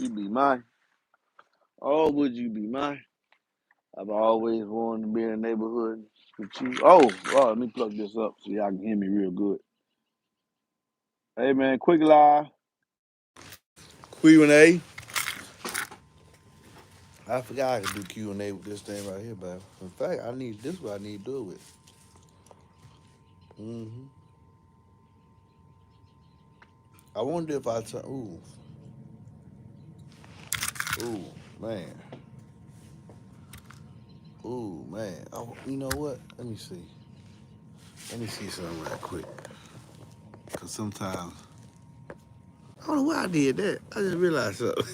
You be mine. Oh, would you be mine? I've always wanted to be in the neighborhood with you. Oh, let me plug this up so y'all can hear me real good. Hey, man, quick live. Q&A. I forgot I could do Q&A with this thing right here, but in fact, I need this. What I need to do it with. I wonder if I turn. Ooh, man. Ooh, man. Oh, you know what? Let me see. Let me see something right quick. Cause sometimes I don't know why I did that. I just realized something.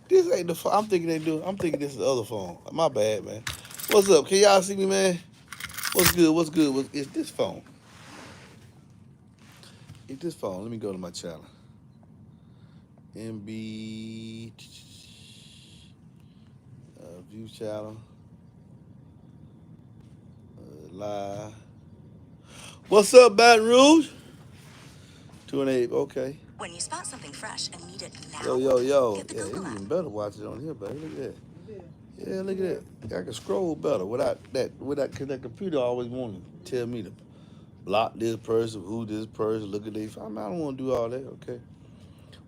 This ain't the phone. I'm thinking I'm thinking this is the other phone. My bad, man. What's up? Can y'all see me, man? What's good? What's good? It's this phone. It's this phone. Let me go to my channel. MB view channel. Live. What's up, Baton Rouge? 2 and 8. Okay. When you spot something fresh and need it now, yo. Yeah, it's even better watch it on here, baby. Look at that. Yeah, look at that. I can scroll better without cause that computer always want to tell me to block this person, who this person, look at this. I don't want to do all that, okay?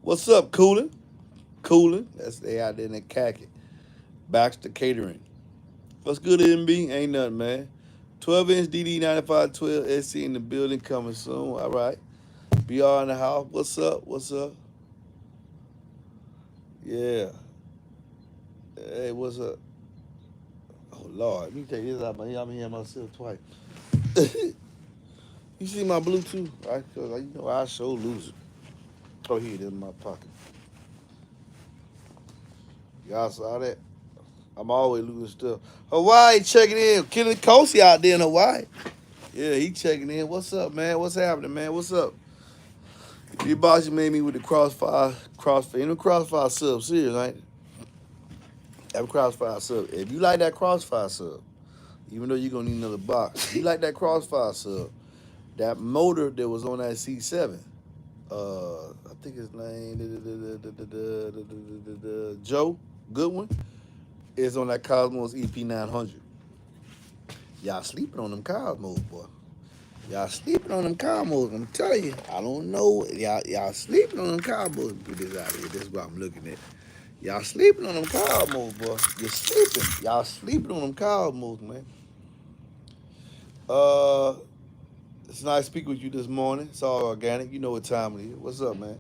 What's up, Coolin'? Coolin'. That's they out there in that khaki. Baxter Catering. What's good, MB? Ain't nothing, man. 12-inch DD 9512 SC in the building coming soon. All right. BR in the house. What's up? What's up? Yeah. Hey, what's up? Oh, Lord. Let me take this out. I'm hearing myself twice. You see my Bluetooth? Right? Cause you know I sure lose it. Oh, here it is in my pocket. Y'all saw that? I'm always losing stuff. Hawaii checking in. Killing Kosi out there in Hawaii. Yeah, he checking in. What's up, man? What's happening, man? What's up? Your boss made me with the crossfire. You know crossfire sub, serious, right? Have a crossfire sub. If you like that crossfire sub, even though you're gonna need another box, if you like that crossfire sub, that motor that was on that C7, I think his name, Joe Goodwin, is on that Cosmos EP900. Y'all sleeping on them Cosmos, boy. Y'all sleeping on them Cosmos. I'm telling you, I don't know. Y'all sleeping on them Cosmos. Put this out here. This is what I'm looking at. Y'all sleeping on them Cosmos, boy. You're sleeping. Y'all sleeping on them Cosmos, man. It's nice speaking with you this morning. It's all organic. You know what time it is. What's up, man?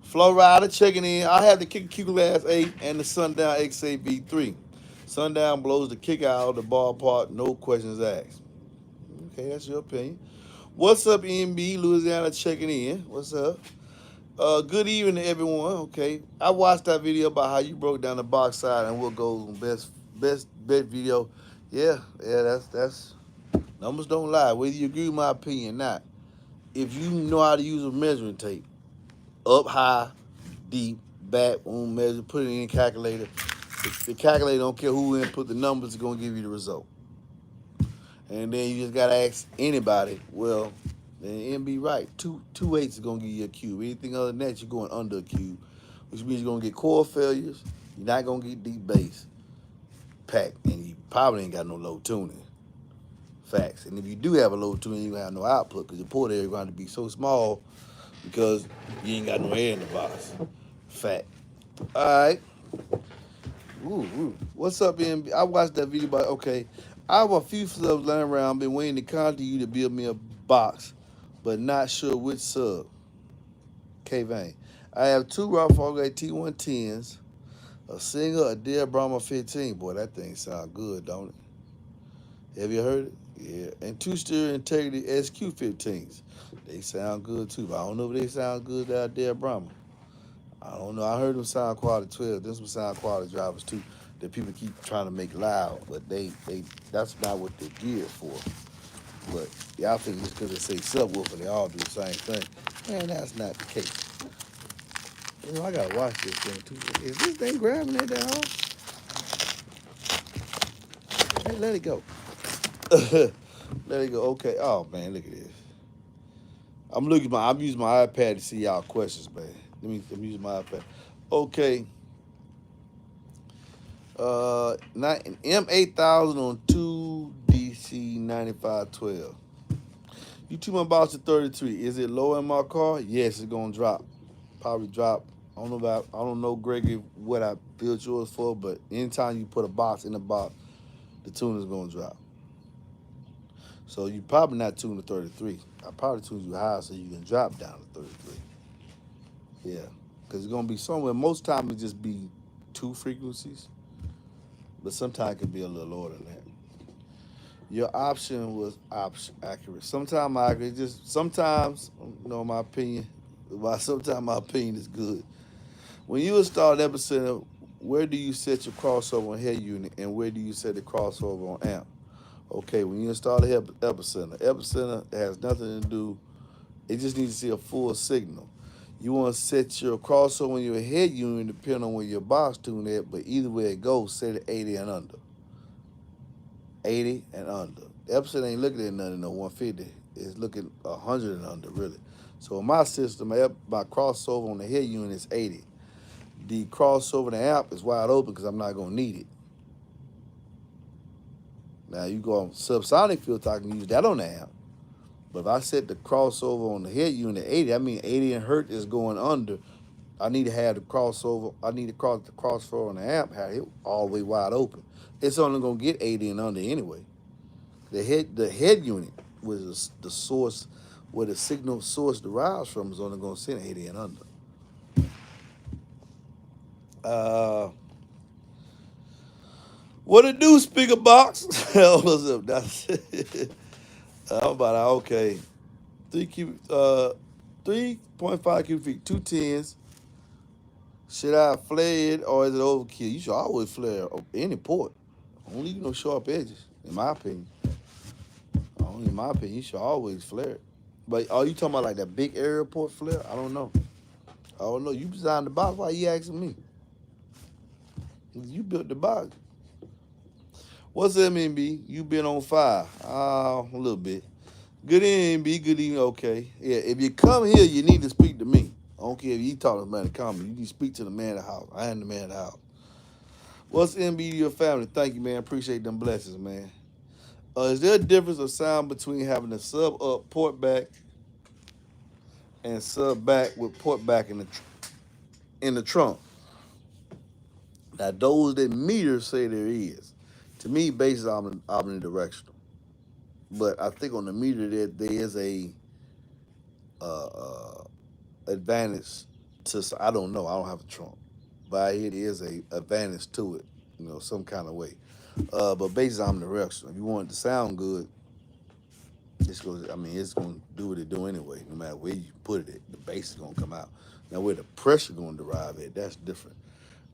Flow Rider checking in. I have the Kicker Q Glass 8 and the Sundown XA V3. Sundown blows the kick out of the ballpark, no questions asked. Okay, that's your opinion. What's up, MB? Louisiana checking in. What's up? Good evening to everyone. Okay, I watched that video about how you broke down the box side and what goes on best video. Yeah, that's numbers don't lie. Whether you agree with my opinion or not, if you know how to use a measuring tape, up high, deep, back, on measure, put it in a calculator. The calculator don't care who input the numbers, it's gonna give you the result. And then you just gotta ask anybody. Well, then MB right. Two eights is gonna give you a cube. Anything other than that, you're going under a cube, which means you're gonna get core failures. You're not gonna get deep bass pack, and you probably ain't got no low tuning. Facts. And if you do have a low tuning, you gonna have no output because your port area is going to be so small because you ain't got no air in the box. Fact. All right. Ooh. What's up, MB? I watched that video, but okay. I have a few subs laying around. Been waiting to contact you to build me a box, but not sure which sub. K-Vane. I have two Raw Fogate T110s, a single, a Deer Brahma 15. Boy, that thing sound good, don't it? Have you heard it? Yeah. And two Stereo Integrity SQ15s. They sound good too, but I don't know if they sound good out there, Brahma. I don't know. I heard them sound quality 12. There's some sound quality drivers too that people keep trying to make loud, but they that's not what they're geared for. But y'all think just because they say subwoofer, they all do the same thing. Man, that's not the case. You know, I gotta watch this thing too. Is this thing grabbing at that hole? Hey, let it go. Let it go. Okay. Oh man, look at this. I'm using my iPad to see y'all questions, man. I'm using my iPad. Okay. M8000 on 2DC9512. You 2 months about to 33. Is it low in my car? Yes, it's gonna drop. Probably drop. I don't know, Gregory, what I built yours for, but anytime you put a box in the box, the tune is gonna drop. So you probably not tuned to 33. I probably tuned you high so you can drop down to 33. Yeah, because it's gonna be somewhere. Most times it just be two frequencies, but sometimes it could be a little lower than that. Your option was accurate. Sometimes I agree. Just sometimes, my opinion. Why sometimes my opinion is good. When you install the epicenter, where do you set your crossover on head unit, and where do you set the crossover on amp? Okay, when you install the epicenter has nothing to do. It just needs to see a full signal. You want to set your crossover on your head unit depending on where your box tune at, but either way it goes, set it 80 and under. 80 and under. The epicenter ain't looking at nothing no 150. It's looking 100 and under, really. So in my system, my crossover on the head unit is 80. The crossover the amp is wide open because I'm not going to need it. Now, you go on subsonic filter, I can use that on the amp. But if I set the crossover on the head unit 80, I mean 80 and hertz is going under. I need to have the crossover. I need to cross the crossover on the amp, have it all the way wide open. It's only going to get 80 and under anyway. The head unit, was the source, where the signal source derives from, is only going to send 80 and under. Uh, what it do, speaker box? What's up? That's I'm about okay. 3.5 cubic feet, 210s. Should I flare it or is it overkill? You should always flare any port. Only sharp edges, in my opinion. Only in my opinion, you should always flare it. But are you talking about like that big area port flare? I don't know. I don't know. You designed the box. Why you asking me? You built the box. What's up, MB? You been on fire? A little bit. Good evening, MB. Good evening. Okay. Yeah, if you come here, you need to speak to me. I don't care if you talking about the comment. You need to speak to the man of the house. I am the man of the house. What's MB to your family? Thank you, man. Appreciate them blessings, man. Is there a difference of sound between having a sub up port back and sub back with port back in the trunk? Now, those that meters say there is. To me, bass is omnidirectional. But I think on the meter there is a uh, uh, advantage to. I don't know. I don't have a trunk, but it is a advantage to it. Some kind of way. But bass is omnidirectional. If you want it to sound good, it's going. I mean, it's going to do what it do anyway. No matter where you put it, the bass is going to come out. Now, where the pressure going to derive at, that's different.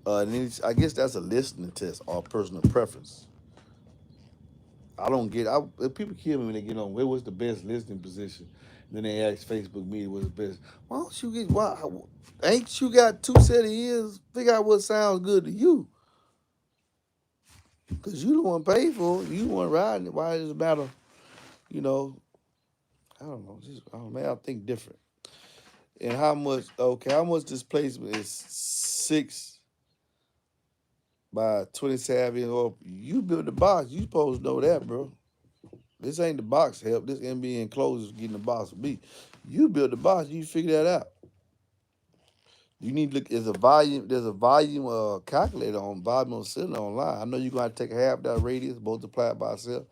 And then I guess that's a listening test or personal preference. I don't get. People kill me when they get on. Where was the best listening position? And then they ask Facebook Media what's the best. Why don't you get? Why ain't you got two set of ears? Figure out what sounds good to you. Cause you the one pay for it. You the one riding it. Why does it matter? You know. I don't know. Man, I think different. And how much? Okay, how much displacement is 6 by 27? Or you built the box? You supposed to know that, bro. This ain't the box help. This MBEnclosures getting the box beat. You built the box. You figure that out. You need to look. There's a volume. There's a volume calculator on volume cylinder online. I know you're gonna take half that radius, multiply it by itself,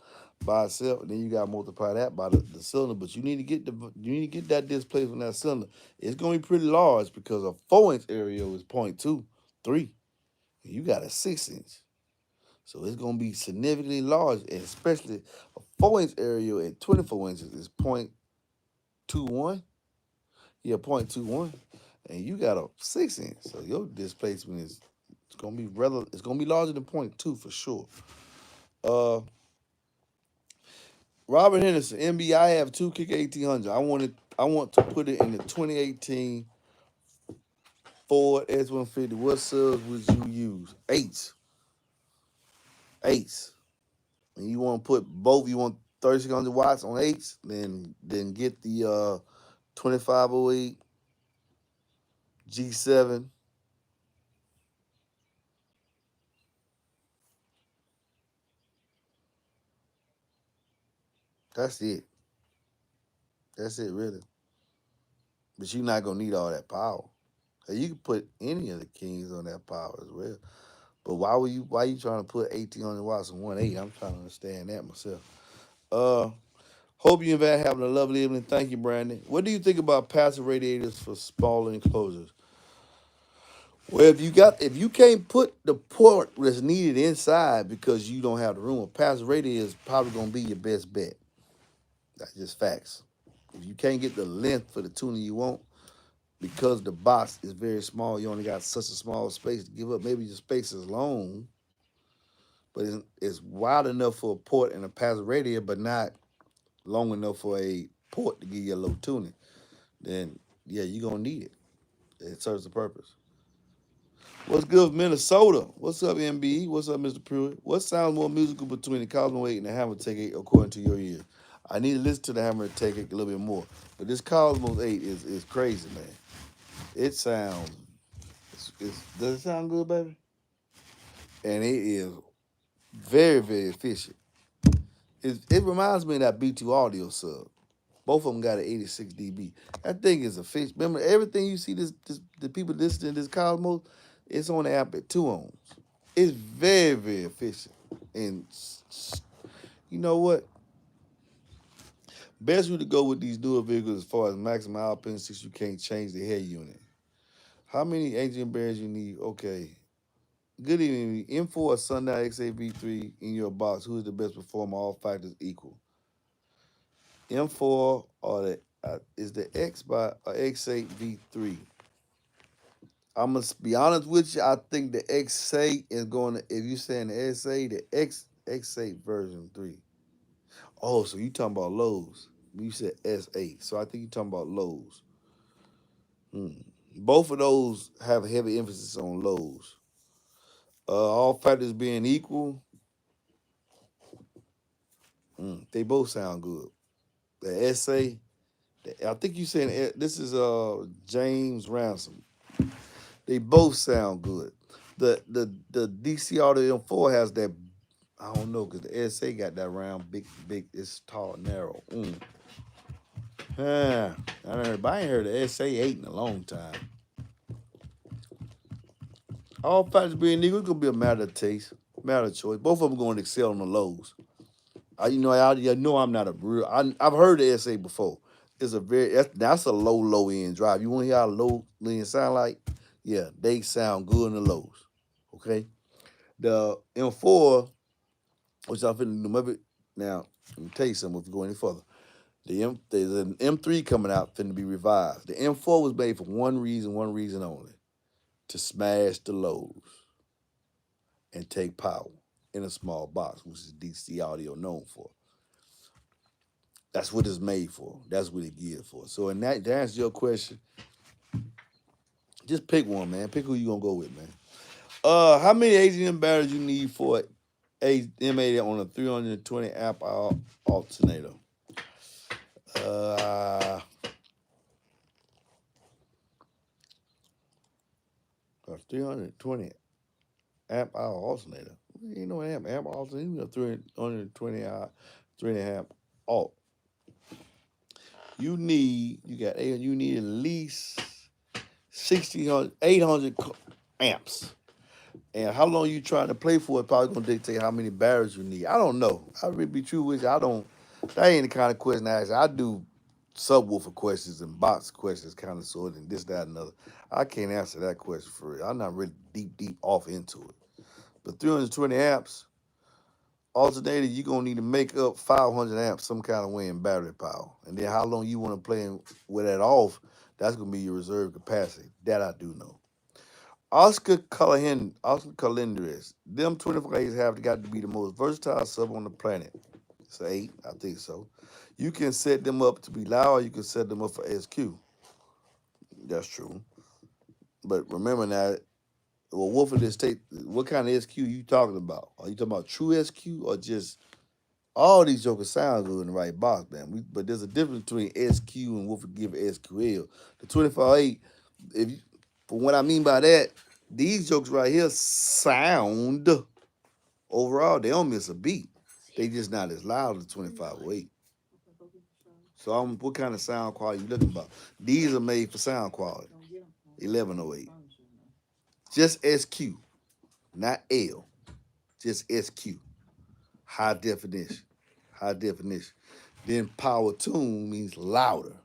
and then you gotta multiply that by the cylinder. But you need to get that displacement on that cylinder. It's gonna be pretty large because a 4-inch area is 0.23. And you got a 6-inch. So it's gonna be significantly large, and especially a 4-inch area at 24 inches is 0.21. Yeah, 0.21. And you got a 6-inch. So your displacement is it's gonna be larger than 0.2 for sure. Uh Robert Henderson, MB, I have two Kick 1800. I want to put it in the 2018 Ford S150. What subs would you use? Eights. Eights. And you want to put both, you want 3600 watts on eights, then get the 2508 G7 That's it. That's it, really. But you're not gonna need all that power. You can put any of the kings on that power as well. But why you trying to put 1800 watts on 1.8? I'm trying to understand that myself. Uh Hope you and Vat having a lovely evening. Thank you, Brandon. What do you think about passive radiators for smaller enclosures? Well, if you can't put the port that's needed inside because you don't have the room, a passive radiator is probably gonna be your best bet. That's just facts. If you can't get the length for the tuning you want, because the box is very small, you only got such a small space to give up. Maybe your space is long, but it's wide enough for a port and a passive radiator, but not long enough for a port to give you a low tuning. Then yeah, you're gonna need it. It serves the purpose. What's good with Minnesota? What's up, MBE? What's up, Mr. Pruitt? What sounds more musical between the Cosmo 8 and the Hammer Take 8 according to your ear? I need to listen to the Hammer Take 8 a little bit more. But this Cosmos 8 is crazy, man. It sounds, does it sound good, baby? And it is very, very efficient. It reminds me of that B2 audio sub. Both of them got an 86 dB. That thing is efficient. Remember, everything you see the people listening to this Cosmos, it's on the app at 2 ohms. It's very, very efficient. And you know what? Best way to go with these newer vehicles as far as maximum output since you can't change the head unit. How many engine bearings you need? Okay. Good evening. M4 or Sundown XAV3 in your box. Who is the best performer? All factors equal. M4 or is the X by X8 V3? I must be honest with you. I think the X8 is going to. If you're saying the SA, the X8 version 3. Oh, so you talking about Lowe's? You said S8, so I think you're talking about Lowe's. Both of those have a heavy emphasis on Lowe's. All factors being equal, they both sound good. The SA, I think you saying this is James Ransom. They both sound good. The DC Audio M4 has that. I don't know because the SA got that round, big. It's tall, narrow. I ain't heard the SA8 in a long time. All factors being equal, it's gonna be a matter of taste, matter of choice. Both of them going to excel on the lows. I know I'm not a real. I've heard the SA before. It's a that's a low end drive. You want to hear how low end sound like? Yeah, they sound good in the lows. Okay, the M4, which I'm finna do. Now, let me tell you something. If you go any further, there's an M3 coming out finna be revised. The M4 was made for one reason only: to smash the lows and take power in a small box, which is DC Audio known for. That's what it's made for. That's what it geared for. So, in that, to answer your question, just pick one, man. Pick who you gonna go with, man. How many AGM batteries you need for a M80 on a 320 amp hour alternator? 320 amp hour alternator. You know amp alternator. You know 320 hour, 3.5 alt. You need at least 800 amps. And how long you trying to play for is probably gonna dictate how many barrels you need. I don't know. I really be true with you. I don't. That ain't the kind of question I ask. I do subwoofer questions and box questions, kind of sort, and this, that, and another. I can't answer that question for real. I'm not really deep off into it. But 320 amps alternator, you're gonna need to make up 500 amps some kind of way in battery power. And then how long you want to play with that off, that's gonna be your reserve capacity. That I do know. Oscar Calendres, them 24As have got to be the most versatile sub on the planet. It's 8, I think so. You can set them up to be loud, or you can set them up for SQ. That's true. But remember now, well, what for this tape? What kind of SQ you talking about? Are you talking about true SQ or just all these jokers sound good in the right box, man? But there's a difference between SQ and what we give SQL. The 24A, if you, for what I mean by that, these jokes right here sound overall, they don't miss a beat. They just not as loud as 2508. So what kind of sound quality you looking about? These are made for sound quality. 1108. Just SQ, not L. Just SQ. High definition. High definition. Then power tune means louder.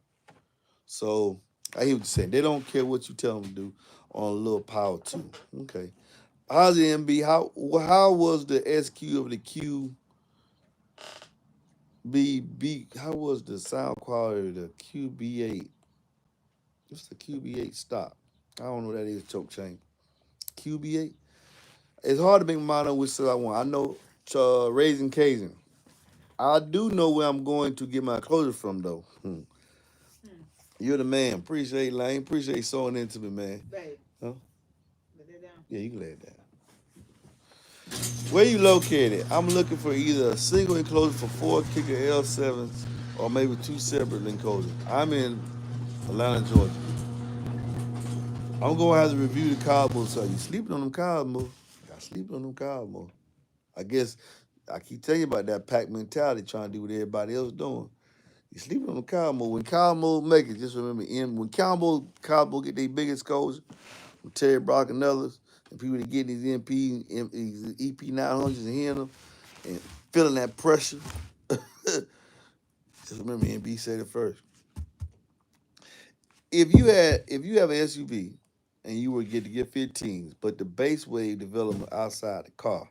So I hear what you're saying. They don't care what you tell them to do on a little power tune. Okay. How's the MB? How was the SQ of the QB? How was the sound quality of the QB8? What's the QB8 stop? I don't know what that is, choke chain. QB8? It's hard to make my mind up which side I want. I know Raising Cajun. I do know where I'm going to get my closure from, though. You're the man. Appreciate Lane. Appreciate you sewing into me, man. Babe. Huh? Lay that down. Yeah, you can lay it down. Where you located? I'm looking for either a single enclosure for 4 kicker L7s or maybe 2 separate enclosures. I'm in Atlanta, Georgia. I'm going to have to review the Cosmos. So you sleeping on them Cosmos? Got sleeping on them Cosmos. I guess I keep telling you about that pack mentality, trying to do what everybody else doing. You sleeping on the Cosmo. When Cosmo make it, just remember, when Cosmo get their big exposure, with Terry Brock and others, and people that get these these EP 900s and hearing them and feeling that pressure, just remember MB said it first. If you have an SUV and you were get to get 15s, but the base wave development outside the car,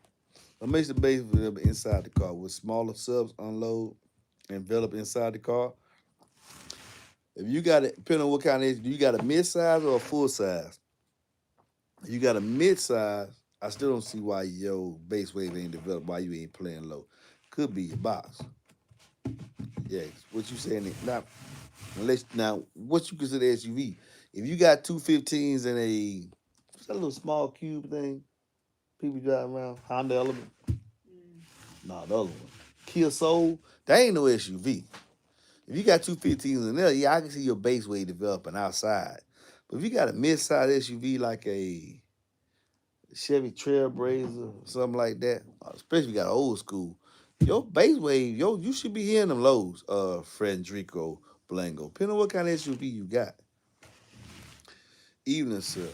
what makes the base development inside the car? With smaller subs unload and develop inside the car. If you got it, depending on what kind of SUV, you got a mid size or a full size. If you got a mid size, I still don't see why your base wave ain't developed, why you ain't playing low. Could be your box. Yeah, what you saying? Now, what you consider SUV? If you got 215s and what's that little small cube thing people drive around? Honda Element? No, the other one. Kia Soul? That ain't no SUV. If you got 215s in there, yeah, I can see your base wave developing outside. But if you got a mid-size SUV like a Chevy Trailblazer or something like that, especially if you got an old school, your base wave, you should be hearing them lows, Frederico Blanco. Depending on what kind of SUV you got. Evening, sir.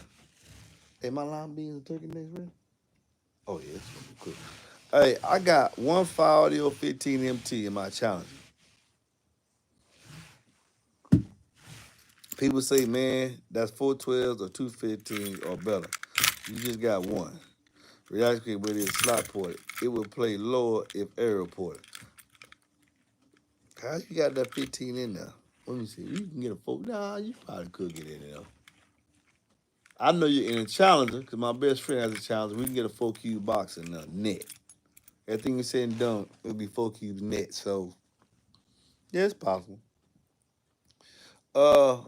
Hey, my lime beans and turkey necks ready? Oh, yeah, it's gonna be quick. Hey, I got one Fire Audio 15 MT in my challenge. People say, man, that's 412s or 215s or better. You just got one. Reality with it slot ported. It will play lower if air ported. How you got that 15 in there? Let me see. You can get a 4. Nah, you probably could get in there. I know you're in a Challenger because my best friend has a Challenger. We can get a 4 cube box in there, net. Everything is said and done, it'll be 4 cubes net. So, yeah, it's possible.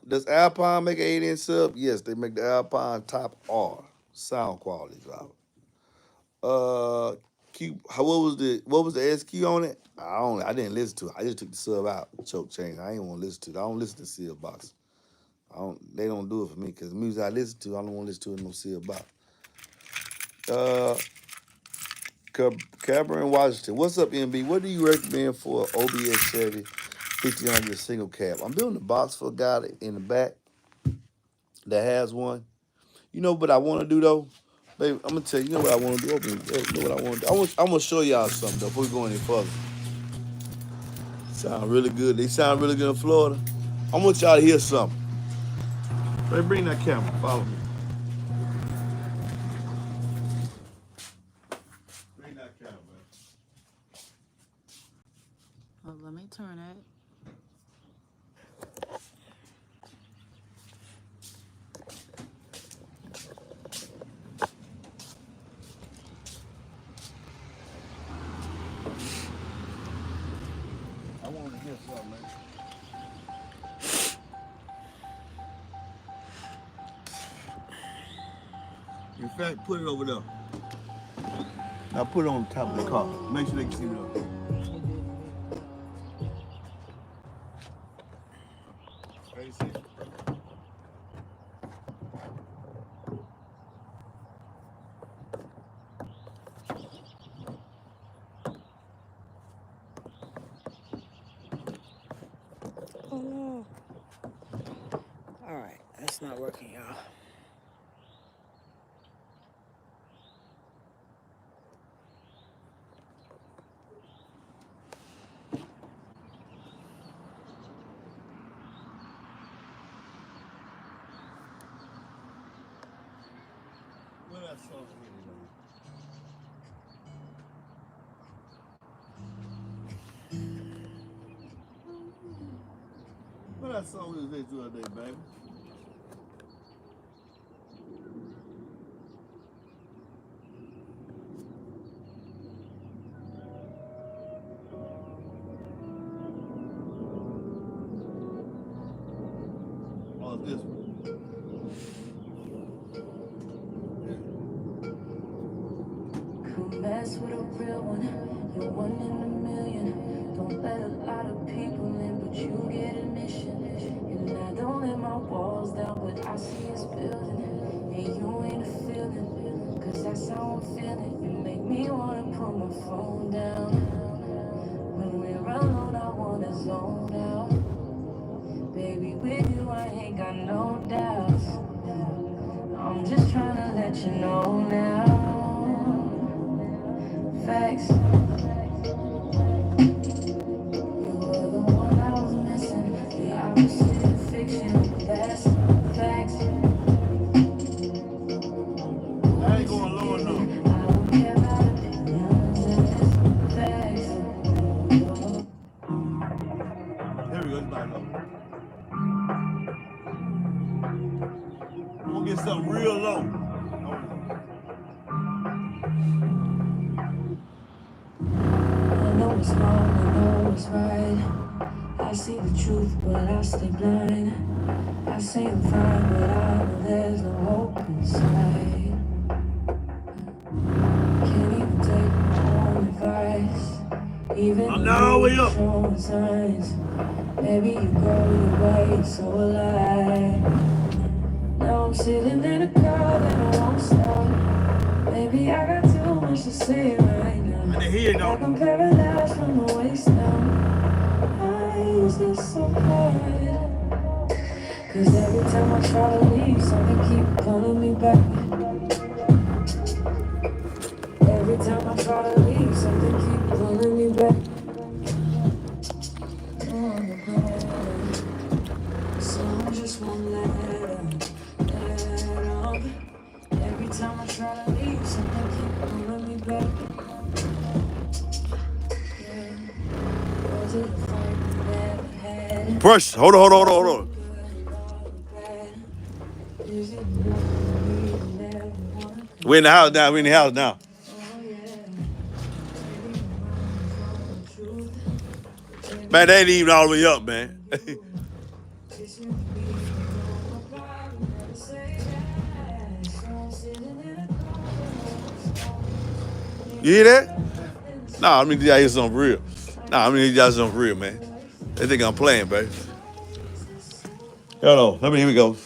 Does Alpine make an 8-inch sub? Yes, they make the Alpine Top R. Sound quality driver. What was the SQ on it? I didn't listen to it. I just took the sub out, choke change. I ain't want to listen to it. I don't listen to seal box. They don't do it for me because the music I listen to, I don't want to listen to it no seal box. Cabra in Washington. What's up, MB? What do you recommend for OBS Chevy 1500 single cab? I'm building a box for a guy in the back that has one. You know what I want to do though? Baby, I'm gonna tell you, you know what I want to do. You know what I want to do. I'm gonna show y'all something though before we go any further. Sound really good. They sound really good in Florida. I want y'all to hear something. Baby, bring that camera. Follow me. Bring that camera, man. Oh, let me turn it. I want to hear something, man. In fact, put it over there. Now put it on top of the car. Make sure they can see it up there. Can you see it? It's not working, y'all. What that song is, man? What that song is they do today, baby? Oh, this one. Mess with a real one, you're one in a million. Don't let a lot of people in, but you get admission. And I don't let my walls down, but I see us building. And you ain't a feeling, cause that's how I'm feeling. You make me wanna put my phone down. When we're alone, I wanna zone out. Baby, with you, I ain't got no doubts. I'm just trying to let you know now. Facts. You were the one I was missing. The opposite of fiction. That's facts. I ain't going low enough. I don't care about opinions. It's facts. Here we go, it's about low. I'm gonna get something real low. I know it's wrong, I know it's right. I see the truth, but I stay blind. I say I'm fine, but I know there's no hope inside. Can't even take my own advice. Even I'm not all the way up. showing signs. Maybe you go your way, so alive. Now I'm sitting in a car that I won't stop. Maybe I got too much to say right now. I didn't hear it though. Like I'm paralyzed from the waist down. Why is this so hard? Cause every time I try to leave, something keep pulling me back. Every time I try to leave, something keep pulling me back. So I just won't let up. Every time I try to leave, something keep pulling me back. Yeah. Was it a fight we never had? Brush. Hold on, hold on, hold on, hold on. Is it we never wanna We're in the house now. We're in the house now. oh yeah. Man, they ain't even all the way up, man. You hear that? Nah, I mean, y'all hear something real. Nah, I mean, y'all something real, man. They think I'm playing, baby. Hello. Here we go.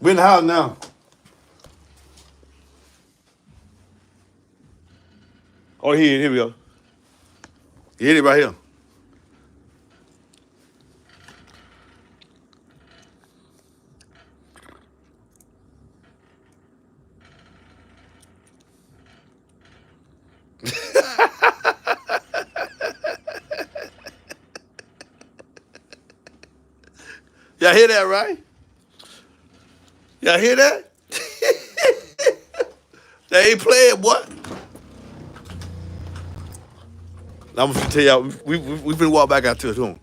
We're in the house now. Oh, here we go. You hit it right here. Y'all hear that, right? Y'all hear that? They ain't playing, boy. I'm gonna tell y'all, we finna walk back out to his home.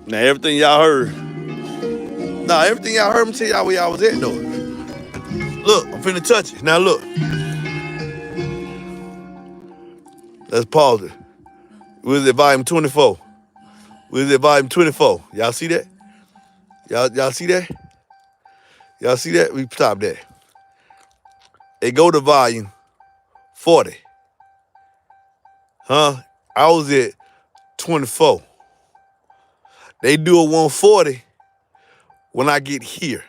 Now everything y'all heard. Nah, everything y'all heard me tell y'all where y'all was at though. Look, I'm finna touch it. Now look. Let's pause it. We're at volume 24. We're at volume 24. Y'all see that? Y'all see that? Y'all see that? We stop that. It go to volume 40. Huh? I was at 24. They do a 140 when I get here.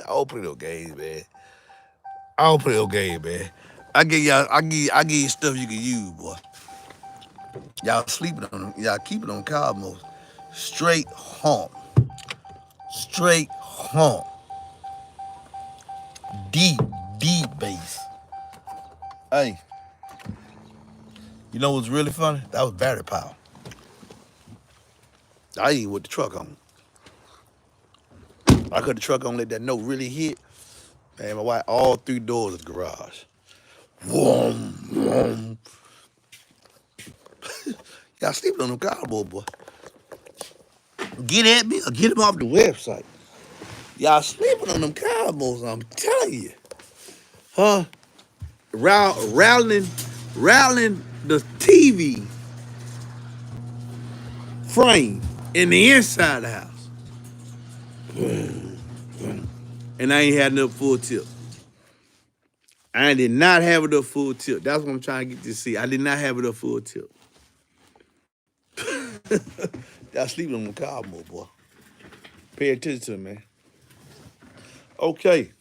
I don't play no games, man. I don't play no game, man. I give you stuff you can use, boy. Y'all sleeping on them. Y'all keeping on Cosmos. Straight hump. Straight hump. Deep, deep bass. Hey, you know what's really funny? That was battery power. I ain't with the truck on. I cut the truck on, let that note really hit. Man, my wife, all three doors of the garage. Vroom, vroom. Y'all sleeping on them Cowboy, boy. Get at me or get them off the website. Y'all sleeping on them Cowboys, I'm telling you. Huh? Rattling the TV frame in the inside of the house. And I ain't had enough full tip. I did not have enough full tip. That's what I'm trying to get to see. I did not have enough full tip. Y'all sleeping on the Cowboy, boy. Pay attention to me, man. Okay.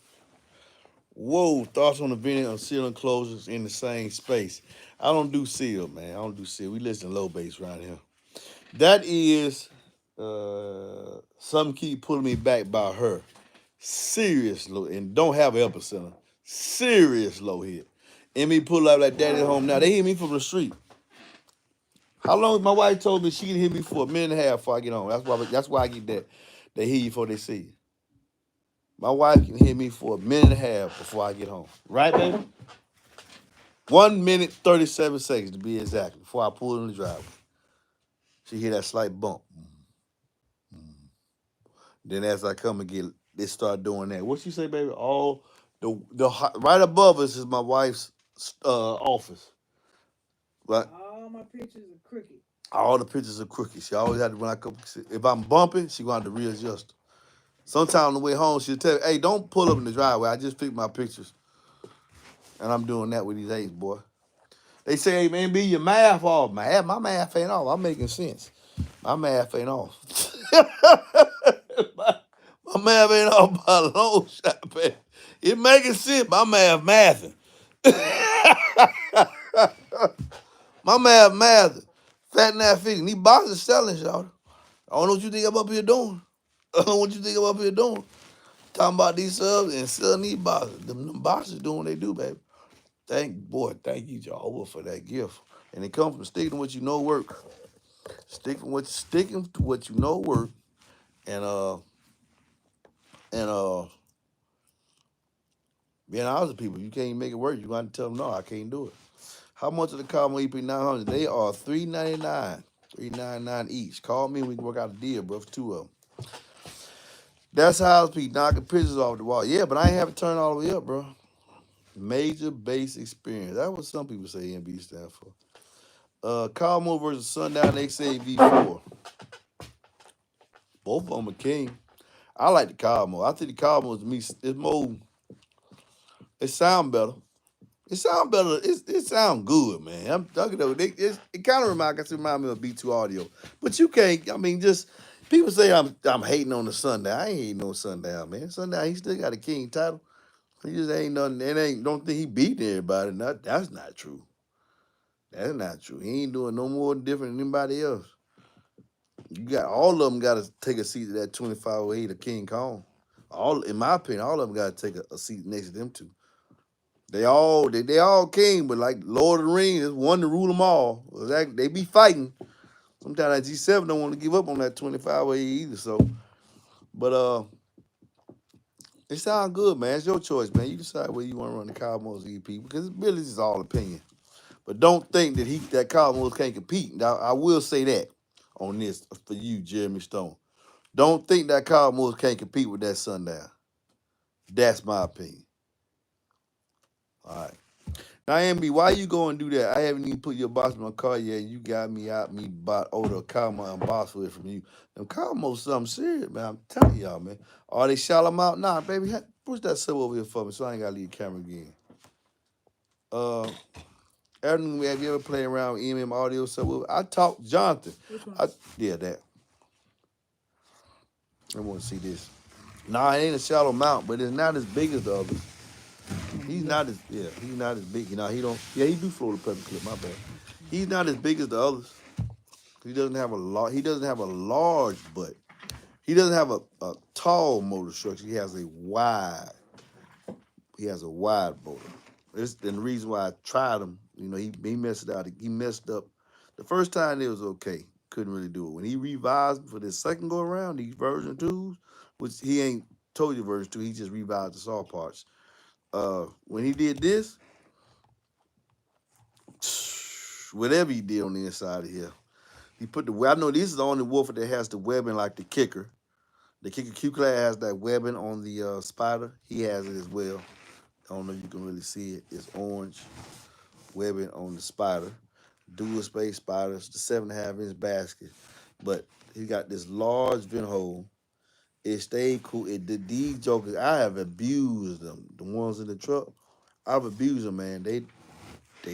Whoa, thoughts on the vending of seal enclosures in the same space. I don't do seal, man. I don't do seal. We listen to low bass around here. That is something keep pulling me back by her. Serious low, and don't have an epicenter. Serious low hit. And me pull up like daddy home now. They hit me from the street. How long? My wife told me she can hit me for a minute and a half before I get home. That's why I get that. They hear you before they see you. My wife can hit me for a minute and a half before I get home. Right, baby? 1 minute, 37 seconds to be exact before I pull in the driveway. She hear that slight bump. Then as I come and get, they start doing that. What you say, baby? All the right above us is my wife's office. Right. All my pictures are crooked. All the pictures are crooked. She always had to when I come. If I'm bumping, she gonna have to readjust. Sometime on the way home, she'll tell me, "Hey, don't pull up in the driveway. I just picked my pictures, and I'm doing that with these eights, boy." They say, "Hey, man, be your math off, man. My math ain't off. I'm making sense. My math ain't off. my, my math ain't off by a long shot, man. It making sense. My mathing. My mathing. Fat and that fitting. These boxes selling, y'all. I don't know what you think I'm up here doing. I don't know what you think I'm up here doing. Talking about these subs and selling these boxes. Them boxes doing what they do, baby. Thank you, Jehovah, for that gift. And it comes from sticking to what you know work. Sticking to what you know work. And and being honest with people, you can't make it work. You got to tell them no, I can't do it. How much of the Cosmo EP 900? They are $399, $399 each. Call me, we can work out a deal, bro. For two of them. That's how P knocking pictures off the wall. Yeah, but I ain't have to turn all the way up, bro. Major bass experience. That's what some people say MB stand for. Cosmo versus Sundown XAV4. Both of them are king. I like the Cosmo. I think the Cosmo to me is more. It sound better. It sound better. It sound good, man. I'm talking about it. It kind of remind me of B2 Audio, but you can't. I mean, just people say I'm hating on the Sundown. I ain't hating on Sundown, man. Sundown, he still got a king title. He just ain't nothing. It ain't. Don't think he beating everybody. That's not true. That's not true. He ain't doing no more different than anybody else. You got all of them got to take a seat at that 2508 of King Kong. All, in my opinion, all of them got to take a seat next to them two. They all king, but like Lord of the Rings, there's one to rule them all. They be fighting. Sometimes that G7 don't want to give up on that 2508 either. So, but it sounds good, man. It's your choice, man. You decide where you want to run the Cosmos EP because really this is all opinion. But don't think that Cosmos can't compete. Now, I will say that on this for you, Jeremy Stone. Don't think that Cosmos can't compete with that Sundown. That's my opinion. All right. Now, MB, why you go and do that? I haven't even put your box in my car yet. You got me bought the Cosmo and box with it from you. Them Cosmos something serious, man. I'm telling y'all, man. Are they shot them out? Nah, baby. Push that sub over here for me so I ain't got to leave the camera again. Aaron, have you ever played around with EMM audio sub? I talked Jonathan. Which one? Yeah, that. I want to see this. Nah, it ain't a shallow mount, but it's not as big as the others. He's Yeah. not as he's not as big. You know, he don't he do float a pepper clip, my bad. He's not as big as the others. He doesn't have a he doesn't have a large butt. He doesn't have a tall motor structure. He has a wide motor. This and the reason why I tried him, you know, he messed it out. He messed up. The first time it was okay. Couldn't really do it. When he revised for this second go around, these version twos, which he ain't told you version two, he just revised the saw parts. When he did this, whatever he did on the inside of here, he put the. I know this is the only woofer that has the webbing like the kicker. The kicker Q class has that webbing on the spider. He has it as well. I don't know if you can really see it. It's orange webbing on the spider. Dual space spiders, the 7.5 inch basket. But he got this large vent hole. It stayed cool. These jokers, I have abused them. The ones in the truck, I've abused them, man. They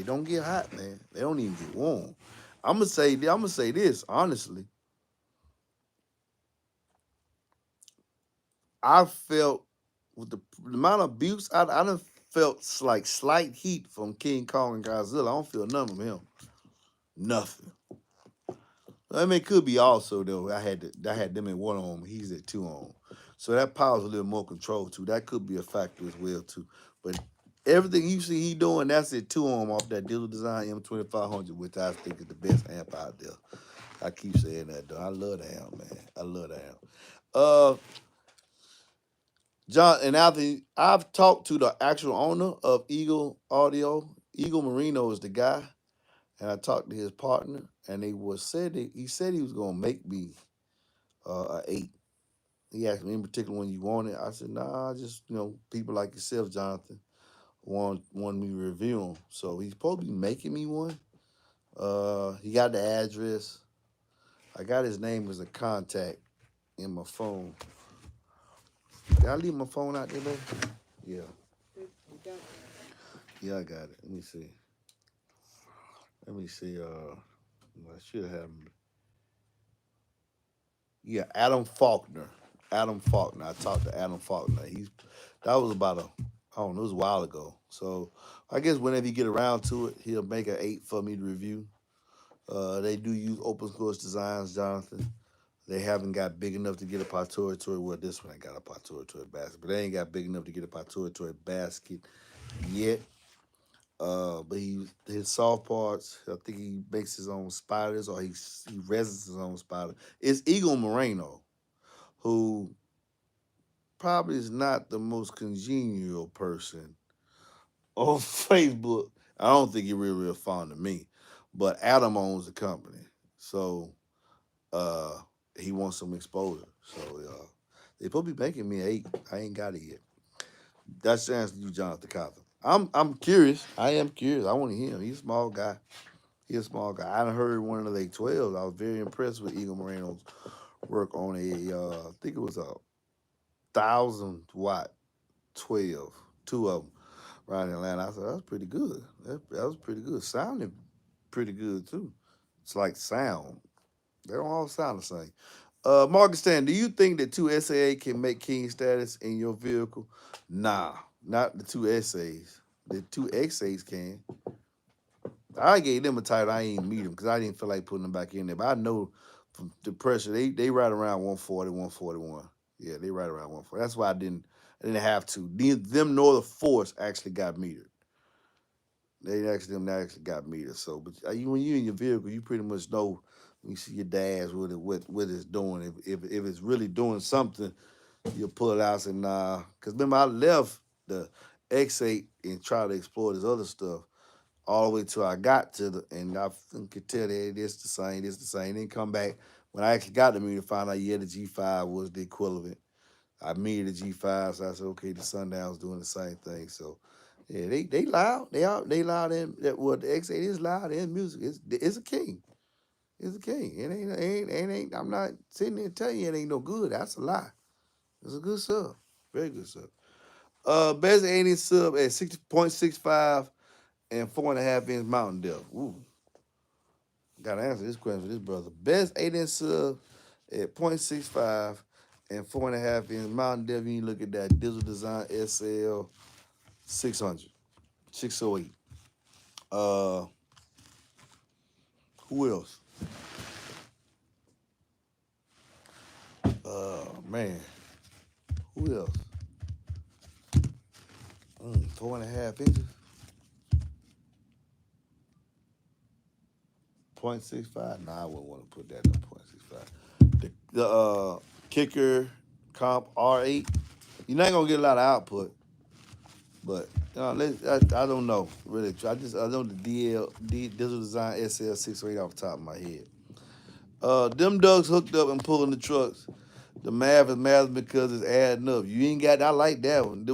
don't get hot, man. They don't even get warm. I'm gonna say this honestly. I felt with the amount of abuse, I done felt like slight heat from King Kong and Godzilla. I don't feel none from him. Nothing. I mean, it could be also though. I had them at one arm. He's at two arm, so that power's a little more control too. That could be a factor as well too. But everything you see he doing, that's at two arm off that Dealer Design M2500, which I think is the best amp out there. I keep saying that though. I love the amp, man. I love the amp. Uh, John, and after I've talked to the actual owner of Eagle Audio, Eagle Marino is the guy, and I talked to his partner, and he said he was gonna make me a eight. He asked me in particular when you want it. I said, nah, just people like yourself, Jonathan, want me to review them. So he's supposed to be making me one. He got the address. I got his name as a contact in my phone. Did I leave my phone out there, baby? Yeah. Yeah, I got it. Let me see. Let me see. I should have had him. Yeah, Adam Faulkner. Adam Faulkner. I talked to Adam Faulkner. That was about I don't know, it was a while ago. So I guess whenever he get around to it, he'll make an eight for me to review. They do use open source designs, Jonathan. They haven't got big enough to get a Patori. Well, this one ain't got a Patori basket, but they ain't got big enough to get a Patori basket yet. But his soft parts, I think he makes his own spiders or he resins his own spider. It's Eagle Moreno, who probably is not the most congenial person on Facebook. I don't think he real fond of me. But Adam owns the company. So uh he wants some exposure. So they probably making me eight. I ain't got it yet. That's the answer to you, Jonathan Cotton. I'm curious. I am curious. I want to hear him. He's a small guy. He's a small guy. I heard one of the 12s. I was very impressed with Eagle Moreno's work on I think it was a 1,000 watt 12, two of them right in Atlanta. I thought that was pretty good. That was pretty good. Sounded pretty good too. It's like sound. They don't all sound the same. Marcus Stan, do you think that two SAA can make king status in your vehicle? Nah, not the two SAs. The two XAs can. I gave them a title. I ain't meet them because I didn't feel like putting them back in there. But I know from the pressure, they right around 140, 141. Yeah, they right around 140. That's why I didn't have to. Them nor the force actually got metered. Them actually got metered. So, but when you in your vehicle, you pretty much know when you see your dash what it's doing. If it's really doing something, you'll pull it out and say nah. Because remember, I left the X8 and tried to explore this other stuff all the way till I got to and I could tell that it's the same, it's the same. Then come back when I actually got the meter, find out the G5 was the equivalent. I metered the G5, so I said, okay, the Sundown's doing the same thing. So yeah, they loud, they loud and that what the X8 is loud and music. It's a king. It's a king. It ain't. I'm not sitting there telling you it ain't no good. That's a lie. It's a good sub, very good sub. Best 8-inch sub at 60.65 and 4.5 inch mountain depth. Ooh, gotta answer this question for this brother. Best 8-inch sub at .65 and 4.5 inch Mountain Dew. You look at that Digital Design SL 600, 608. Uh, who else? Man, who else? 4.5 inches, 0.65. Nah, I wouldn't want to put that in 0.65. The kicker comp R8. You're not gonna get a lot of output, but I don't know really. I know the Digital Design SL 608 off the top of my head. Them ducks hooked up and pulling the trucks. The math is math because it's adding up. You ain't got. I like that one.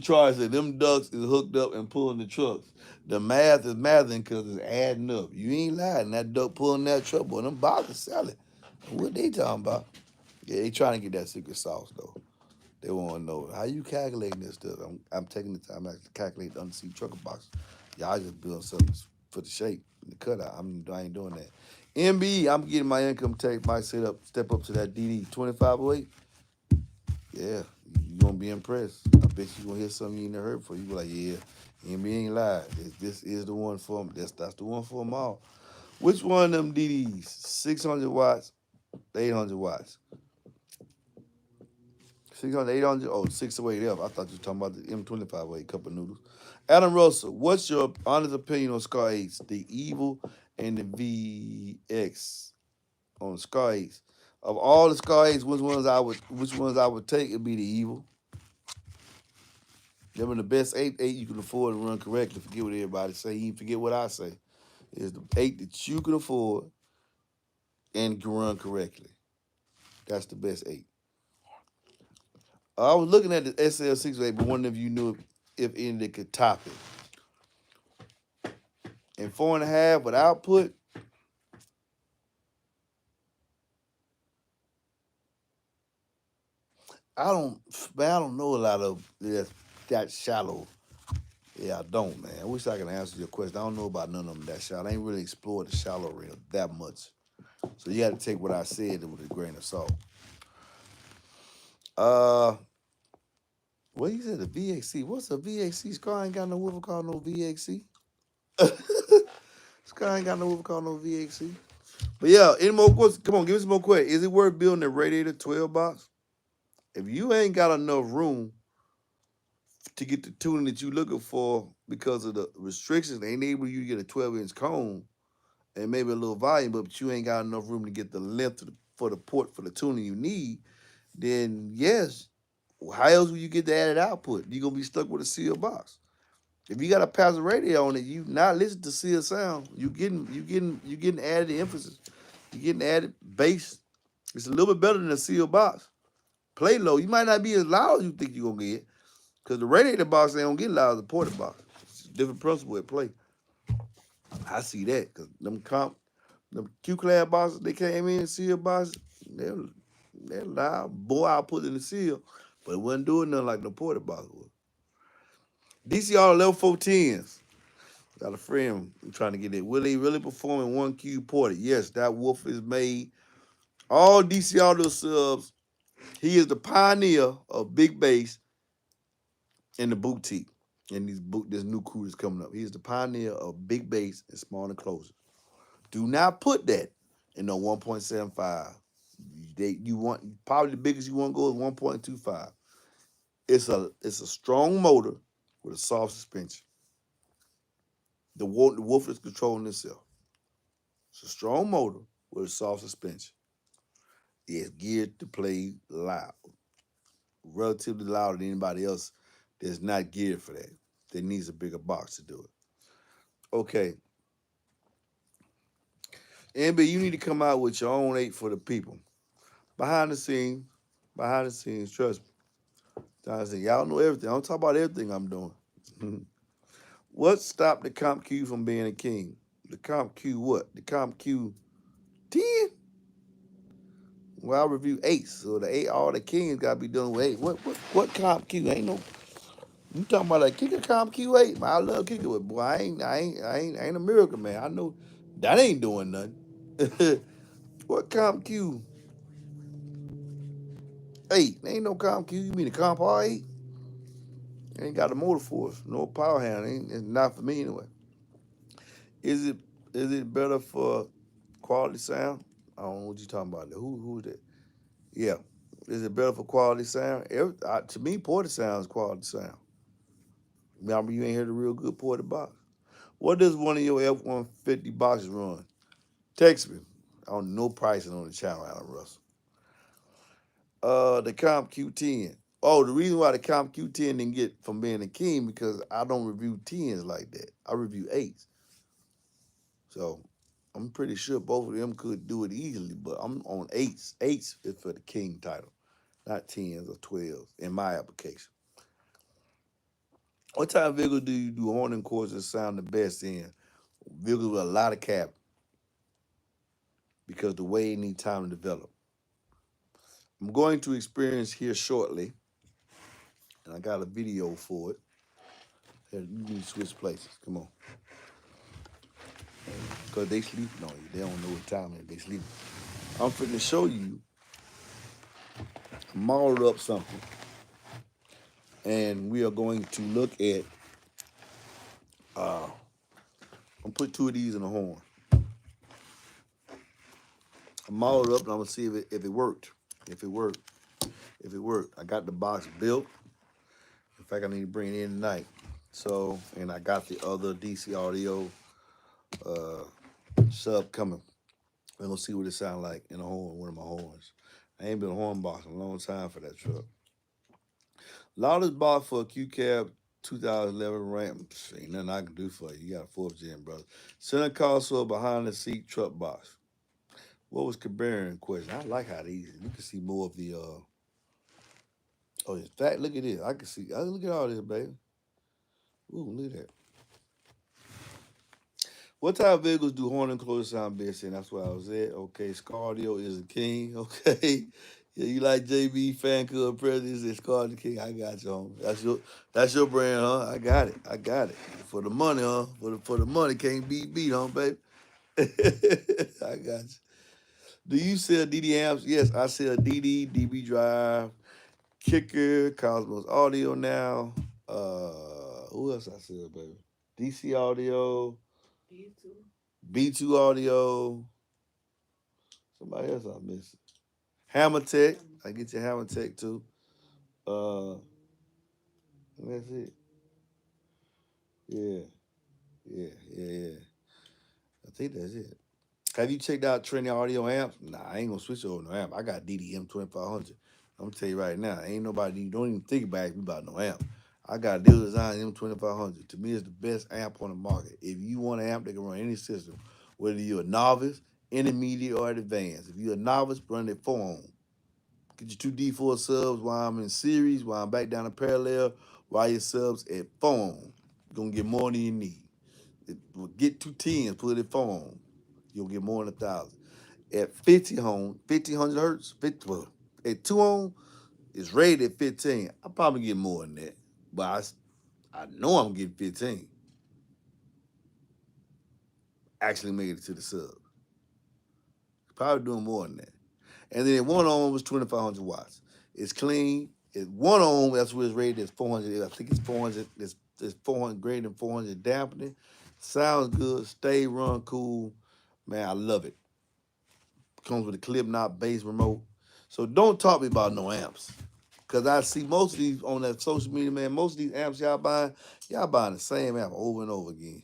Try said them ducks is hooked up and pulling the trucks. The math is mathing because it's adding up. You ain't lying. That duck pulling that truck, boy, them boxes selling. What they talking about? Yeah, they trying to get that secret sauce though. They want to know how you calculating this stuff. I'm taking the time to calculate the undersea trucker box. Y'all just building something for the shape, the cutout. I ain't doing that. MBE, I'm getting my income tax, my step up to that DD 2508. Yeah, you gonna be impressed. I bet you gonna hear something you ain't never heard before. You be like, yeah, MBE ain't lied. This is the one for them. That's the one for them all. Which one of them DDs? 600 watts, 800 watts. 600, 800, oh, 608F. I thought you were talking about the M25 cup of noodles. Adam Russell, what's your honest opinion on Scar 8s, the Evil and the VX on Scar 8s? Of all the Scar 8s, which ones I would take? It'd be the Evil. Them are the best eight you can afford to run correctly. Forget what everybody say. You forget what I say. It's the 8 that you can afford and can run correctly. That's the best 8. I was looking at the SL608, but wondering if you knew if any that could top it. And 4.5 with output, I don't know a lot of that shallow. Yeah, I don't, man. I wish I could answer your question. I don't know about none of them that shallow. I ain't really explored the shallow reel that much. So you got to take what I said with a grain of salt. Uh, what you said, the VXC? What's a VXC? Scar ain't got no whoever called no VXC. Scar ain't got no whoever called no VXC. But yeah, any more questions? Come on, give us some more questions. Is it worth building a radiator 12 box? If you ain't got enough room to get the tuning that you looking for because of the restrictions, they enable you to get a 12-inch cone and maybe a little volume, but you ain't got enough room to get the length for the port for the tuning you need, then yes, how else will you get the added output? You're gonna be stuck with a sealed box. If you got a passive radio on it, you not listen to sealed sound. You getting added emphasis. You getting added bass. It's a little bit better than a sealed box. Play low. You might not be as loud as you think you're gonna get. Because the radiator box, they don't get loud as the ported box. It's a different principle at play. I see that. Because them Q-Class boxes, they came in, seal boxes, they're loud. Boy, I put in the seal. But it wasn't doing nothing like the ported box was. DCR level 410s. Got a friend trying to get it. Will they really perform in 1Q ported? Yes, that wolf is made. All DC Audio subs, he is the pioneer of big bass in the boutique. And this new crew that's coming up. He's the pioneer of big bass and small enclosures. Do not put that in no 1.75. You want probably the biggest you want to go is 1.25. It's a strong motor with a soft suspension. The woofer is controlling itself. It's a strong motor with a soft suspension. It's geared to play loud, relatively louder than anybody else that's not geared for that. That needs a bigger box to do it. Okay, MB, you need to come out with your own 8 for the people. Behind the scenes, trust me. I say, y'all know everything. I don't talk about everything I'm doing. What stopped the Comp Q from being a king? The Comp Q what? The Comp Q 10? Well, I review 8, so the 8, all the kings gotta be done with 8. What Comp Q? Ain't no. You talking about a kicker Comp Q8? Man, I love kicker with boy. I ain't a miracle man. I know that ain't doing nothing. What Comp Q? 8. There ain't no Comp Q. You mean the Comp R8? Ain't got the motor force, no power handle. Ain't it's not for me anyway. Is it is it better for quality sound? I don't know what you talking about. Who's that? Yeah. Is it better for quality sound? To me, Porter sound is quality sound. Remember, you ain't heard a real good Porter box. What does one of your F-150 boxes run? Text me. I don't know pricing on the channel, Alan Russell. The Comp Q10. Oh, the reason why the Comp Q10 didn't get from being a king because I don't review 10s like that. I review 8s. So I'm pretty sure both of them could do it easily, but I'm on 8s. 8s is for the king title, not 10s or 12s in my application. What type of vehicle do you do horn courses sound the best in? Vehicles with a lot of cab because the way it need time to develop. I'm going to experience here shortly, and I got a video for it. Here, you need to switch places. Come on. Because they sleeping on you. They don't know what time it is. They sleeping. I'm finna show you, modeled up something, and we are going to look at, I'm gonna put 2 of these in the horn. I modeled up, and I'm gonna see if it worked. If it worked. If it worked. I got the box built. In fact, I need to bring it in tonight. So, and I got the other DC audio uh, sub coming. We're gonna see what it sounds like in a horn, one of my horns. I ain't been a horn box in a long time for that truck. Loudest box for a Q Cab 2011 Ram. Ain't nothing I can do for you. You got a 4th gen, brother. Center console behind the seat truck box. What was Cabrera question? I like how these. You can see more of the. Oh, in fact, look at this. I can see. Look at all this, baby. Ooh, look at that. What type of vehicles do horn enclosures sound best in? That's where I was at. Okay, Scardio is the king. Okay, yeah, you like JB fan club president? Is Scardio king? I got you, homie. That's your brand, huh? I got it. I got it. For the money, huh? For the money, can't beat, huh, baby? I got you. Do you sell DD amps? Yes, I sell DD, DB Drive, Kicker, Cosmos Audio now. Who else I sell, baby? DC Audio, B2 Audio. Somebody else I missing. Hammer Tech. I get your Hammer Tech too. Uh, that's it. Yeah, yeah. I think that's it. Have you checked out Trinity Audio amps? Nah, I ain't gonna switch over no amp. I got DDM 2500. I'm gonna tell you right now, ain't nobody don't even think about no amp. I got Deal Design M2500. To me, it's the best amp on the market. If you want an amp that can run any system, whether you're a novice, intermediate, or advanced. If you're a novice, run it 4-ohm. Get your 2D4 subs while I'm in series, while I'm back down to parallel, while your subs at 4-ohm. You're gonna get more than you need. Get 210s, put it at 4-ohm. You'll get more than 1,000. At 50 ohm, 1500 hertz, 50, well, at 2-ohm, it's rated at 15. I'll probably get more than that. But I know I'm getting 15. Actually made it to the sub. Probably doing more than that. And then at 1-ohm was 2,500 watts. It's clean. At 1-ohm, that's where it's rated as 400. I think it's 400. It's 400 greater than 400 dampening. Sounds good. Stay run cool. Man, I love it. Comes with a clip knot bass remote. So don't talk to me about no amps. Cause I see most of these on that social media, man. Most of these amps y'all buying the same amp over and over again.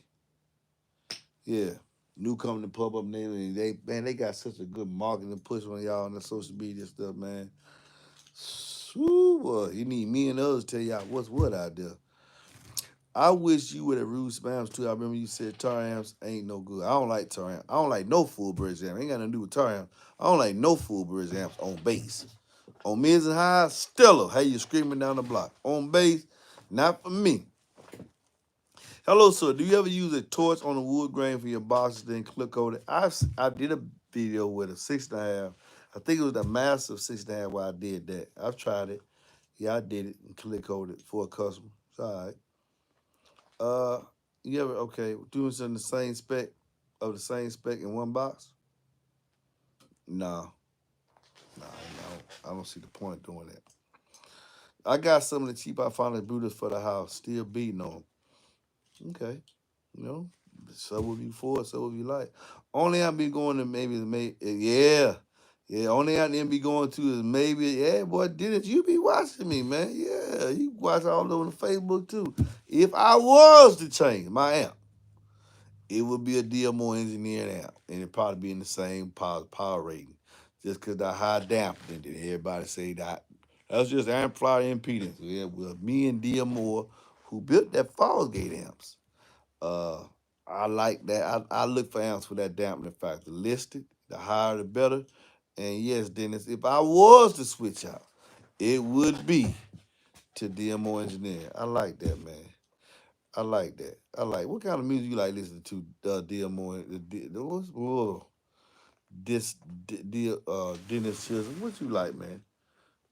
Yeah. New company pop up name and they got such a good marketing push on y'all on the social media stuff, man. Whew, boy, you need me and others to tell y'all what's what out there. I wish you would have rude spams too. I remember you said tar amps ain't no good. I don't like tar amps. I don't like no full bridge amp. Ain't got nothing to do with tar amps. I don't like no full bridge amps on bass. On mids and highs, stellar. Hey, you screaming down the block. On bass, not for me. Hello, sir. Do you ever use a torch on the wood grain for your boxes, then click over it? I did a video with a 6.5. I think it was the massive 6.5 where I did that. I've tried it. Yeah, I did it and click over it for a customer. It's all right. You ever doing something the same spec in one box? No, no, no. I don't see the point doing that. I got some of the cheap I found booters for the house, still beating on 'em. Okay, you know, so will you for, so will you like. Only I be going to maybe, yeah. Yeah, only I didn't be going to is maybe, yeah, boy, Dennis, you be watching me, man. Yeah, you watch all over the Facebook too. If I was to change my amp, it would be a DMO engineered amp, and it'd probably be in the same power rating. Just because the high damping, then everybody say that that's just amplifier impedance. Yeah, well, me and DMO, who built that Fallsgate amps, uh, I like that. I look for amps with that dampening factor listed. The higher, the better. And yes, Dennis, if I was to switch out, it would be to DMO engineer. I like that, man. I like that. I like. What kind of music you like listening to? DMO. What's this? Dennis Chisholm. What you like, man?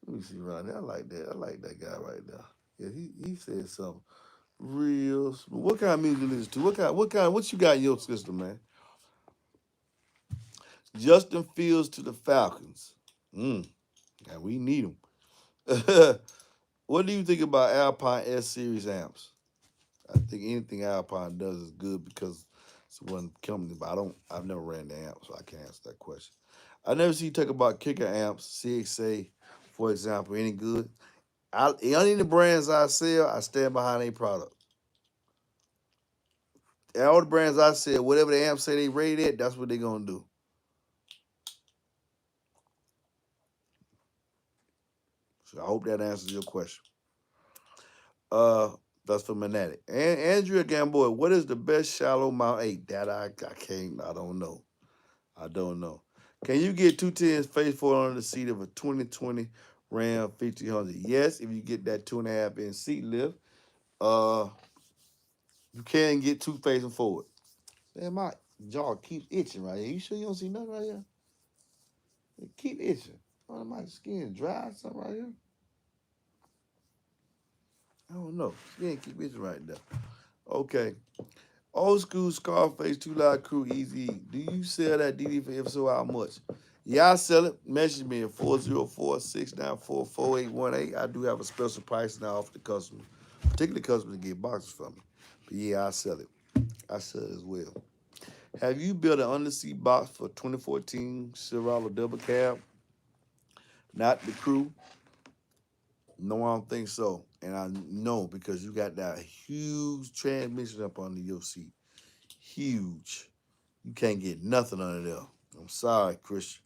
Let me see around there. I like that. I like that guy right there. Yeah, he said something real smooth. What kind of music you listen to? What you got in your system, man? Justin Fields to the Falcons. And we need them. What do you think about Alpine S Series amps? I think anything Alpine does is good because it's one company, but I've never ran the amp, so I can't answer that question. I never see you talk about kicker amps, CXA, for example, any good. Any of the brands I sell, I stand behind a product. And all the brands I sell, whatever the amps say they rated at, that's what they're gonna do. So I hope that answers your question. Uh, that's for Manatic. And Andrea Gamboy, what is the best shallow mount 8? That I can't, I don't know. I don't know. Can you get 210s face forward under the seat of a 2020 Ram 1500? Yes, if you get that 2.5 inch seat lift. Uh, you can get two facing forward. Man, my jaw keeps itching right here. You sure you don't see nothing right here? It keep itching. Oh, my skin dry or something right here? I don't know. Skin keep itching right there. Okay. Old school Scarface, Two Live Crew, Easy. Do you sell that DD for, if so, how much? Yeah, I sell it. Message me at 404-694-4818. I do have a special price now off the customer. Particularly customers get boxes from me. But yeah, I sell it. I sell it as well. Have you built an underseat box for 2014 Silverado double cab? Not the crew? No, I don't think so. And I know because you got that huge transmission up under your seat. Huge. You can't get nothing under there. I'm sorry, Christian.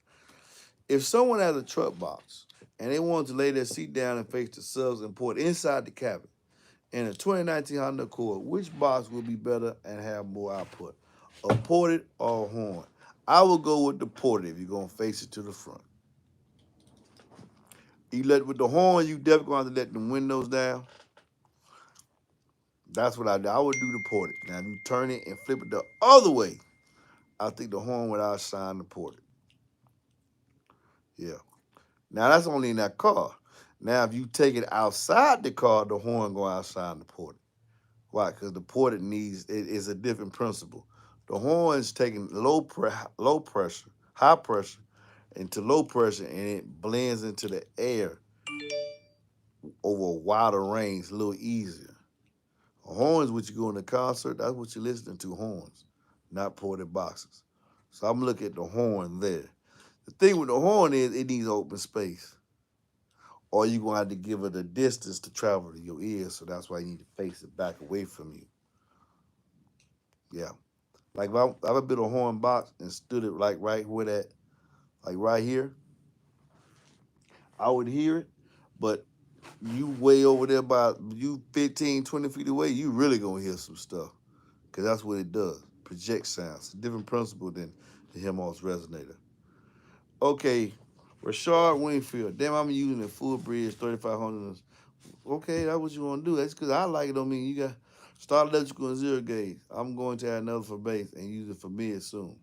If someone has a truck box and they want to lay their seat down and face the subs and port inside the cabin in a 2019 Honda Accord, which box will be better and have more output? A ported or a horn? I will go with the ported if you're going to face it to the front. You let with the horn, you definitely going to have to let the windows down. That's what I do. I would do the ported. Now, if you turn it and flip it the other way, I think the horn would outshine the ported. Yeah. Now that's only in that car. Now if you take it outside the car, the horn go outside the ported. Why? Because the ported needs it is a different principle. The horn is taking low pressure, high pressure, into low pressure, and it blends into the air over a wider range, a little easier. Horns, what you go in the concert, that's what you're listening to, horns, not ported boxes. So I'm looking at the horn there. The thing with the horn is it needs open space. Or you're gonna have to give it a distance to travel to your ears, so that's why you need to face it back away from you. Yeah. Like if I built a horn box and stood it like right where that, like right here, I would hear it, but you way over there by you 15, 20 feet away, you really gonna hear some stuff. Cause that's what it does. Project sounds. Different principle than the Hemos resonator. Okay, Rashard Wingfield. Damn, I'm using a full bridge 3500. Okay, that's what you want to do. That's because I like it. Don't mean you got start electrical and zero gauge. I'm going to add another for base and use it for mid soon.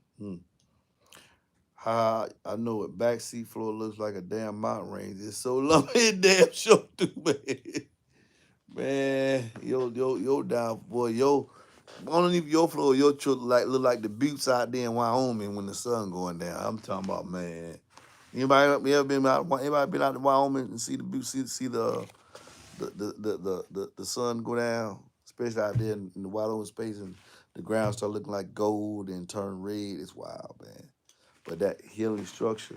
I know what backseat floor looks like a damn mountain range. It's so long, it damn sure do, man. Man, yo down boy, underneath your floor, your truck look like the buttes out there in Wyoming when the sun going down. I'm talking about, man. Anybody ever been out? Anybody been out to Wyoming and see the sun go down, especially out there in the wide open space, and the ground start looking like gold and turn red. It's wild, man. But that healing structure,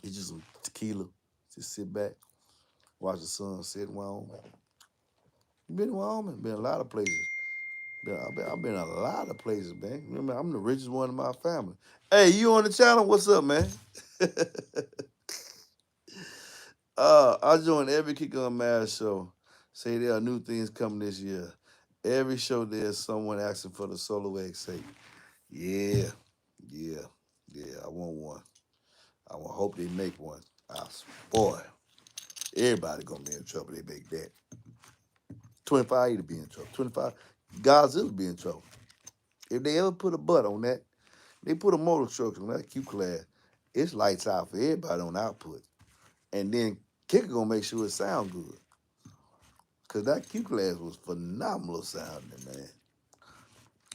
it's just some tequila. Just sit back, watch the sun set in Wyoming. You been to Wyoming? Been a lot of places. I've been a lot of places, man. Remember, I'm the richest one in my family. Hey, you on the channel? What's up, man? I join every Kick on Mass show. Say there are new things coming this year. Every show there's someone asking for the solo X8. Yeah, yeah, yeah. I want one. I want hope they make one. Boy, everybody gonna be in trouble. They make that. 25 to be in trouble. 25 Godzilla be in trouble. If they ever put a butt on that, they put a motor structure on that Q class. It's lights out for everybody on output. And then Kicker gonna make sure it sound good. Cause that Q class was phenomenal sounding, man.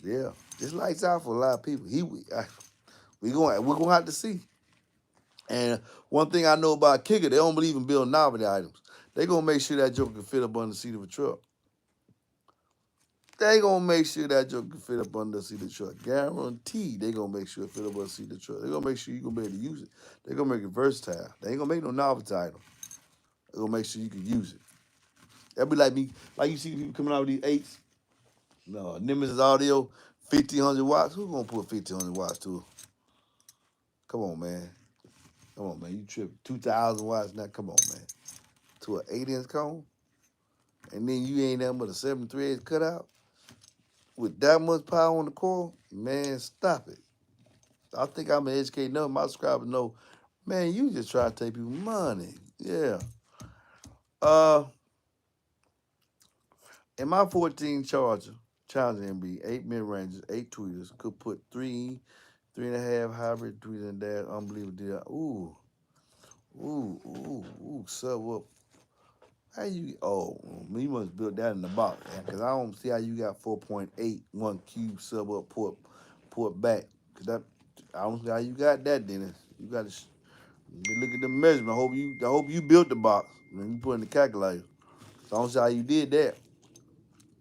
Yeah, it's lights out for a lot of people. We're gonna have to see. And one thing I know about Kicker, they don't believe in building novelty items. They gonna make sure that joker can fit up under the seat of a truck. They gonna make sure that joker can fit up under the seat of the truck. Guaranteed, they gonna make sure it fit up under the seat of the truck. They gonna make sure you gonna be able to use it. They gonna make it versatile. They ain't gonna make no novelty item. They gonna make sure you can use it. That'd be like me, like you see people coming out with these eights. No, Nemesis Audio, 1500 watts. Who gonna put 1500 watts to it? Come on, man. Come on, man. You trip 2,000 watts now. Come on, man. To an 8-inch cone, and then you ain't that but a 7/3 cutout with that much power on the core. Man, stop it. I think I'm an educated enough. My subscribers know, man. You just try to take people money. Yeah. Uh, in my 14 Charger, Challenger MB, 8 mid ranges, 8 tweeters, could put 3.5 hybrid tweeters in there. Unbelievable deal. Ooh, sub up. How you? Oh, you must build that in the box, because I don't see how you got 4.8 one cube sub up port back. Cause that I don't see how you got that, Dennis. You got to look at the measurement. I hope you built the box when you put in the calculator. So I don't see how you did that.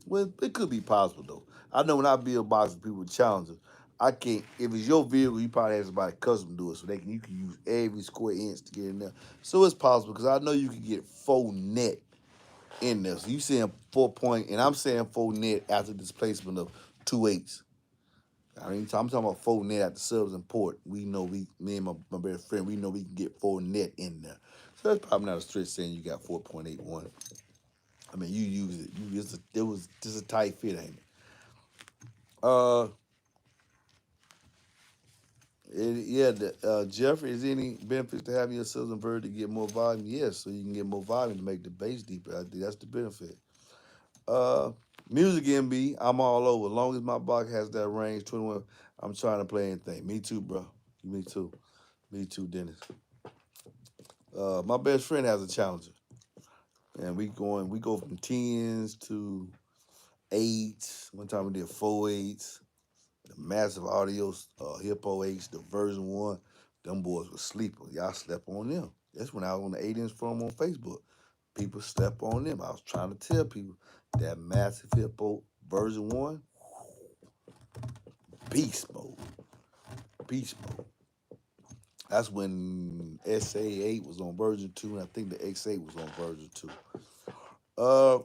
Well, it could be possible though. I know when I build boxes, people with challenges. I can't. If it's your vehicle, you probably have somebody custom do it, so you can use every square inch to get in there. So it's possible because I know you can get 4 net in there. So you saying 4 point, and I'm saying 4 net after displacement of 2/8. I mean, I'm talking about 4 net at the subs and port. We know me and my best friend, we know we can get 4 net in there. So that's probably not a stretch saying you got 4.81. I mean, you use it. It was just a tight fit, ain't it? Uh, yeah. Jeffrey, is there any benefits to having your subs inverted to get more volume? Yes, so you can get more volume to make the bass deeper. I think that's the benefit. Uh, Music MB, I'm all over. As long as my box has that range 21, I'm trying to play anything. Me too, bro. Me too. Me too, Dennis. My best friend has a Challenger, and we go from tens to eights. One time we did 4/8s, the massive audio Hippo H, the version one. Them boys were sleepers. Y'all slept on them. That's when I was on the 8-inch forum on Facebook. People slept on them. I was trying to tell people that massive Hippo version one, beast mode. Beast mode. That's when SA8 was on version 2, and I think the X8 was on version 2. Uh,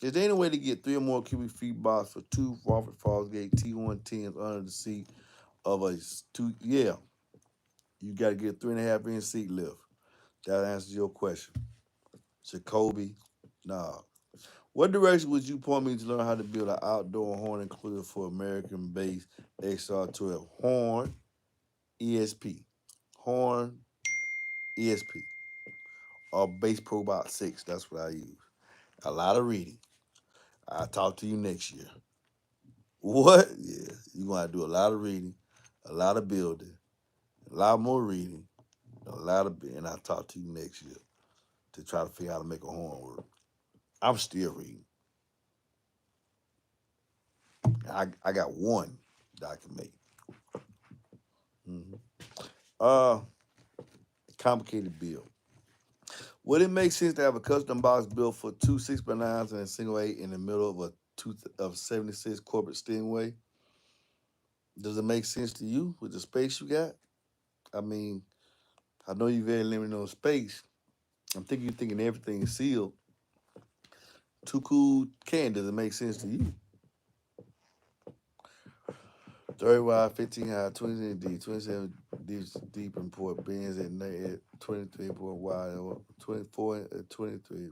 is there any way to get 3 or more cubic feet box for 2 Crawford Fosgate T110s under the seat of a 2? Yeah, you got to get a 3.5-inch seat lift. That answers your question. Jacoby, nah. What direction would you point me to learn how to build an outdoor horn enclosure for American based XR12? Horn, ESP. Horn, ESP. Or Base Pro Bot 6. That's what I use. A lot of reading. I'll talk to you next year. What? Yeah. You're going to have to do a lot of reading, a lot of building, a lot more reading, and I'll talk to you next year to try to figure out how to make a horn work. I'm still reading. I got one that I can make. Mm-hmm. Uh, Complicated build. Would it make sense to have a custom box built for two 6x9s and a single 8 in the middle of a 76 corporate Stingray? Does it make sense to you with the space you got? I mean, I know you're very limited on space. I'm thinking you're thinking everything is sealed. Too cool can. Does it make sense to you? 30 wide, 15 high, 20 deep, 27 deep in port, bends at 23 port wide, 24 at 23,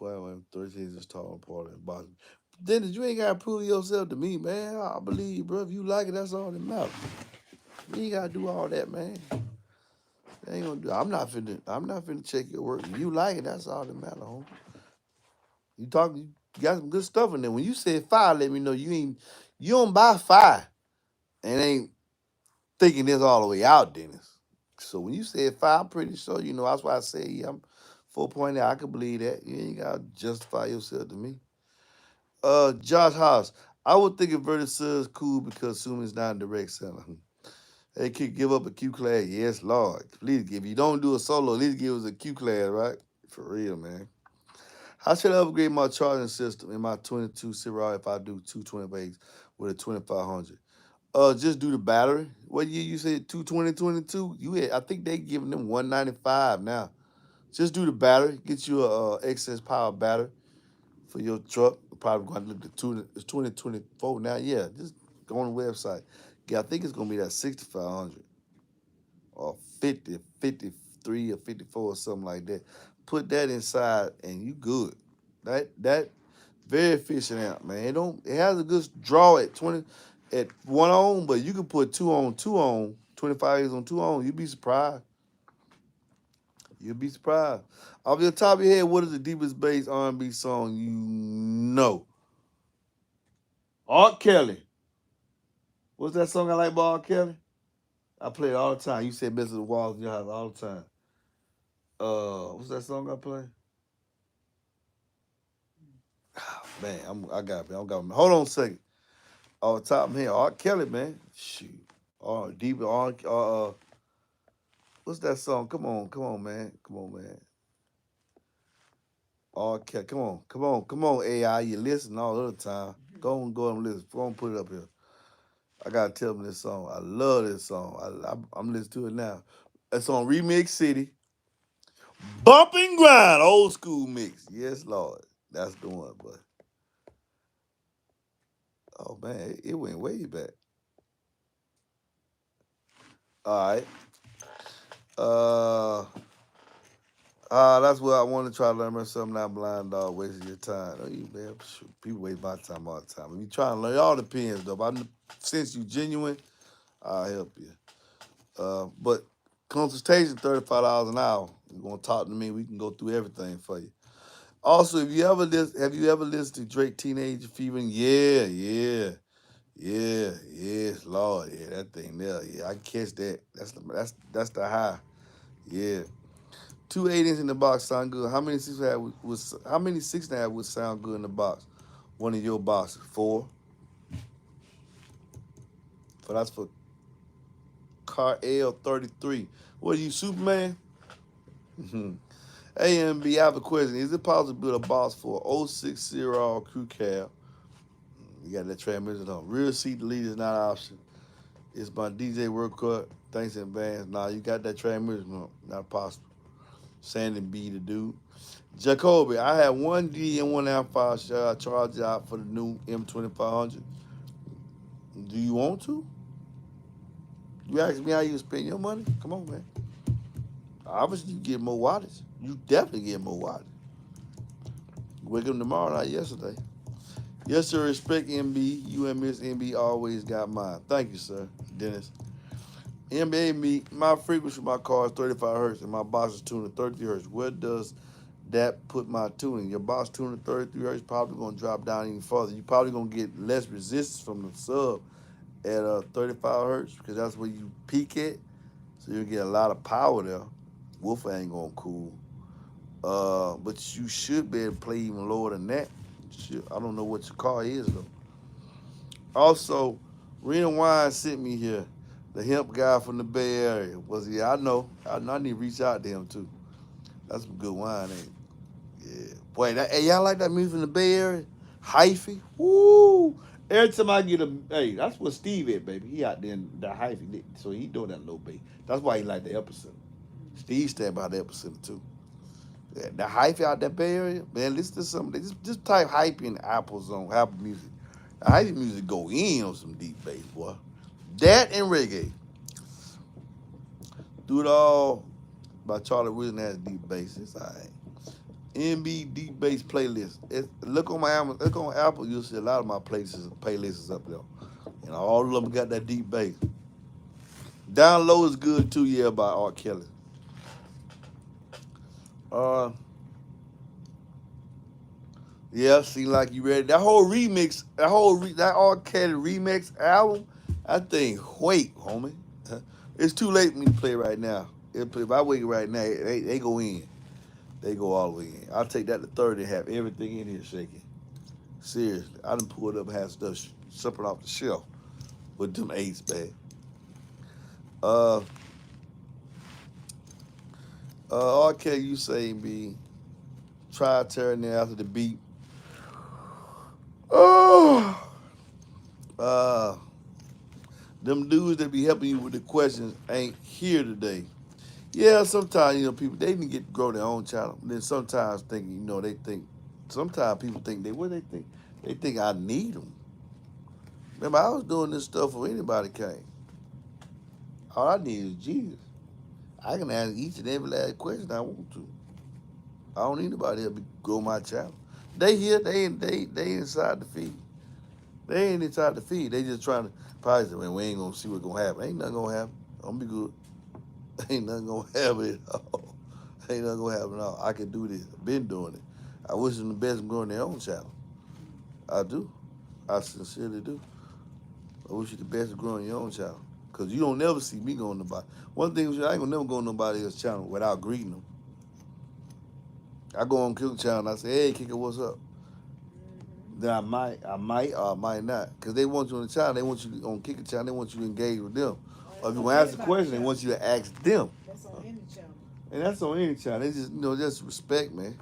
13 inches tall and part and bottom. Dennis, you ain't gotta prove yourself to me, man. I believe you, bro. If you like it, that's all that matters. You ain't gotta do all that, man. I ain't gonna do. I'm not finna check your work. If you like it, that's all that matters, homie. You got some good stuff in there. When you said fire, let me know you don't buy fire and ain't thinking this all the way out, Dennis. So when you said fire, I'm pretty sure you know. That's why I say yeah, I'm 4.8. I can believe that. You ain't gotta justify yourself to me. Josh Haas. I would think inverted subs cool because assuming it's not a direct seller. They could give up a Q class. Yes, Lord. Please give. If you don't do a solo, at least give us a Q class, right? For real, man. How should I upgrade my charging system in my 22 Sierra if I do 228 with a 2500? Just do the battery. What year you said 22022? I think they giving them 195 now. Just do the battery. Get you a excess power battery for your truck. Probably going to look at it's 2024 now. Yeah, just go on the website. Yeah, I think it's gonna be that 6500 or 50, 53 or 54 or something like that. Put that inside and you good. That very efficient amp, man. It has a good draw at 20 at 1 ohm, but you can put 2 on 25 on 2 ohm. You'd be surprised. You'll be surprised. Off your top of your head, what is the deepest bass R&B song you know? Art Kelly. What's that song I like by Art Kelly? I play it all the time. You said Mr. the Walls in your house all the time. What's that song I play? Man, I got it. Hold on a second. Off the top of my head, Art Kelly, man. Shoot. Deep Art. What's that song? Come on, man. Come on, man. Art Kelly. Come on, AI. You listen all the time. Go and listen. Go and put it up here. I gotta tell them this song. I love this song. I'm listening to it now. It's on Remix City. Bump and grind, old school mix. Yes, Lord. That's the one, but oh man, it went way back. All right. Uh that's what I want to try to learn myself. Something not blind dog wasting your time. Oh, you man, shoot, people waste my time all the time. If you trying to learn, it all depends though. If I sense you genuine, I'll help you. But consultation $35 an hour. You're gonna talk to me. We can go through everything for you. Also, have you ever listened to Drake Teenage Fever? Yes, Lord, yeah, that thing there, yeah, I catch that. That's the high, yeah. Two 8 inch in the box sound good. How many 6.5 would sound good in the box? One of your boxes, four. That's for car L33. What are you, Superman? AMB, I have a question. Is it possible to build a box for '06 Sierra crew cab? You got that transmission on. Rear seat delete is not an option. It's my DJ work cut. Thanks in advance. Nah, you got that transmission on. Not possible. Sandy B to do. Jacoby, I have one D and one amplifier charge out for the new M2500. Do you want to? You ask me how you spend your money? Come on, man. Obviously, you get more wattage. You definitely get more wattage. Wake up tomorrow, not yesterday. Yes, sir. Respect MB. You and Miss MB always got mine. Thank you, sir. Dennis. NBA me, my frequency for my car is 35 hertz and my box is tuned to 33 hertz. Where does that put my tuning? Your box tuned to 33 hertz probably going to drop down even further. You probably going to get less resistance from the sub at 35 hertz because that's where you peak at. So you'll get a lot of power there. Woofer ain't going to cool. But you should be able to play even lower than that. I don't know what your car is, though. Also, Rena Wine sent me here. The hemp guy from the Bay Area. Was he? I know. I need to reach out to him too. That's some good wine, ain't it? Yeah. Boy, hey, y'all like that music from the Bay Area? Hyphy? Woo! Every time I get a, hey, that's what Steve is, baby. He out there in the hyphy, so he doing that low bay. That's why he like the epicenter. Steve stand by the epicenter too. Yeah, the hyphy out that Bay Area, man. Listen to something. Just type hyphy in Apple's on Apple Music. The hyphy music go in on some deep bass, boy. That and reggae. Do it all by Charlie Wilson has deep bass. It's all right. MB deep bass playlist. Look on my look on Apple. You'll see a lot of my playlists up there, and all of them got that deep bass. Down Low is good too. Yeah, by R. Kelly. Uh, yeah. Seem like you ready. That whole remix, that R. Kelly remix album. I think. Wait, homie. It's too late for me to play right now. If I wait right now, they go in. They go all the way in. I'll take that to 30 and have everything in here shaking. Seriously, I done pulled up and had stuff slipping off the shelf with them eights, man. Uh, okay, you say me. Try tearing there after the beat. Oh, uh, them dudes that be helping you with the questions ain't here today. Yeah, sometimes people they need to get grow their own channel. Then sometimes thinking they think. Sometimes people think what they think. They think I need them. Remember, I was doing this stuff before anybody came. All I need is Jesus. I can ask each and every last question I want to. I don't need anybody to grow my channel. They here, they inside the feed. They ain't inside the feed. They just trying to probably say, man, we ain't gonna see what's gonna happen. Ain't nothing gonna happen. I'm gonna be good. Ain't nothing gonna happen at all. Ain't nothing gonna happen at all. I can do this. I've been doing it. I wish them the best growing their own channel. I do. I sincerely do. I wish you the best of growing your own channel. Because you don't never see me going to nobody. One thing is I ain't gonna never go on nobody else's channel without greeting them. I go on Kicker channel and I say, hey, Kicker, what's up? Then or I might not. Because they want you on the channel, they want you on Kicker channel, they want you to engage with them. Or if you want to ask a question, they want you to ask them. That's on any channel. And that's on any channel. They just respect, man.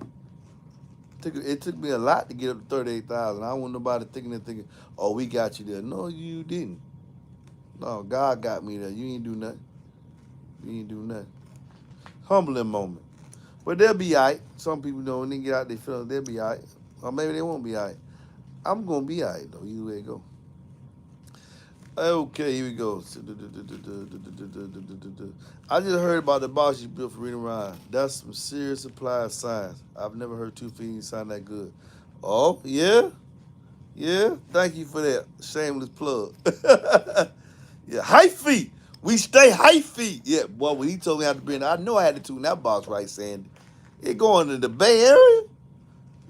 It took me a lot to get up to 38,000. I don't want nobody thinking, oh, we got you there. No, you didn't. No, God got me there. You ain't do nothing. You ain't do nothing. Humbling moment. But they'll be all right. Some people know when they get out their feelings, they'll be all right. Or maybe they won't be all right. I'm going to be all right, though. Either way it go. Okay, here we go. I just heard about the box you built for Rita Ryan. That's some serious applied science. I've never heard two fiends sound that good. Oh, yeah? Yeah? Thank you for that shameless plug. Yeah, high feet. We stay high feet. Yeah, boy, when he told me how to bring, I know I had to tune that box right, Sandy. It going to the Bay Area?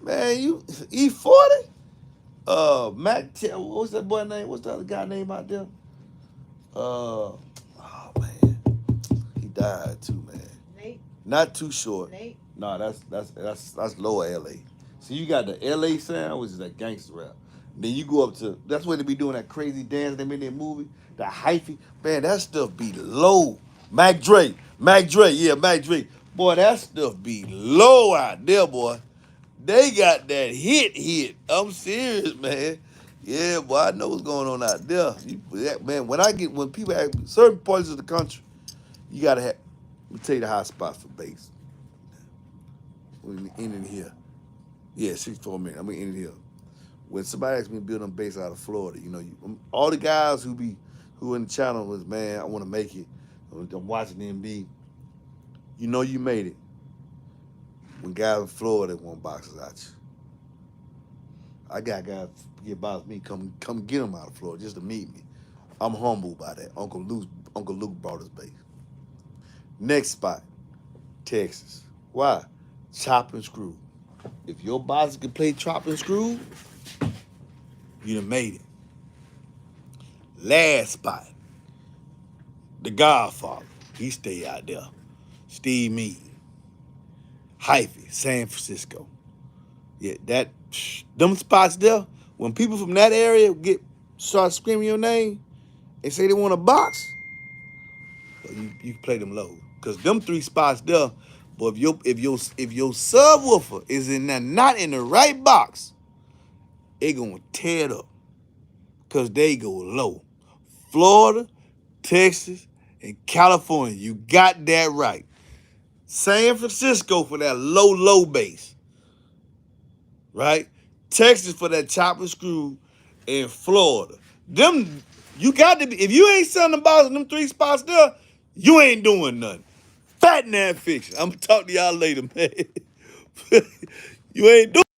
Man, you E40? What's that boy name? What's the other guy name out there? Oh man, he died too, man. Nate. Not too short. Nate. No, that's lower LA. So you got the LA sound, which is that gangster rap. Then you go up to that's where they be doing that crazy dance they made in that movie. The hyphy, man, that stuff be low. Mac Dre, yeah, Mac Dre. Boy, that stuff be low out there, boy. They got that hit. I'm serious, man. Yeah, boy, I know what's going on out there. Man, when people ask me, certain parts of the country, you gotta have. Let me tell you the hot spots for bass. When in here, yeah, 6 4 minutes. I'm gonna end it here. When somebody asks me to build them bass out of Florida, all the guys who in the channel was, man, I want to make it. I'm watching MB. You made it. When guys in Florida want boxes out you. I got guys get by me, come get them out of Florida just to meet me. I'm humbled by that. Uncle Luke brought us bass. Next spot, Texas. Why? Chop and screw. If your boss can play chop and screw, you done made it. Last spot, the Godfather. He stay out there. Steve Mead. Hyphy, San Francisco. Yeah, them spots there, when people from that area start screaming your name and say they want a box, You play them low. Cause them three spots there, but if your subwoofer is in there not in the right box, it gonna tear it up. Cause they go low. Florida, Texas, and California. You got that right. San Francisco for that low bass, right? Texas for that chopper screw, and Florida. Them, you got to be, if you ain't selling the box in them three spots there, you ain't doing nothing. Fat and fiction. I'm gonna talk to y'all later, man. You ain't doing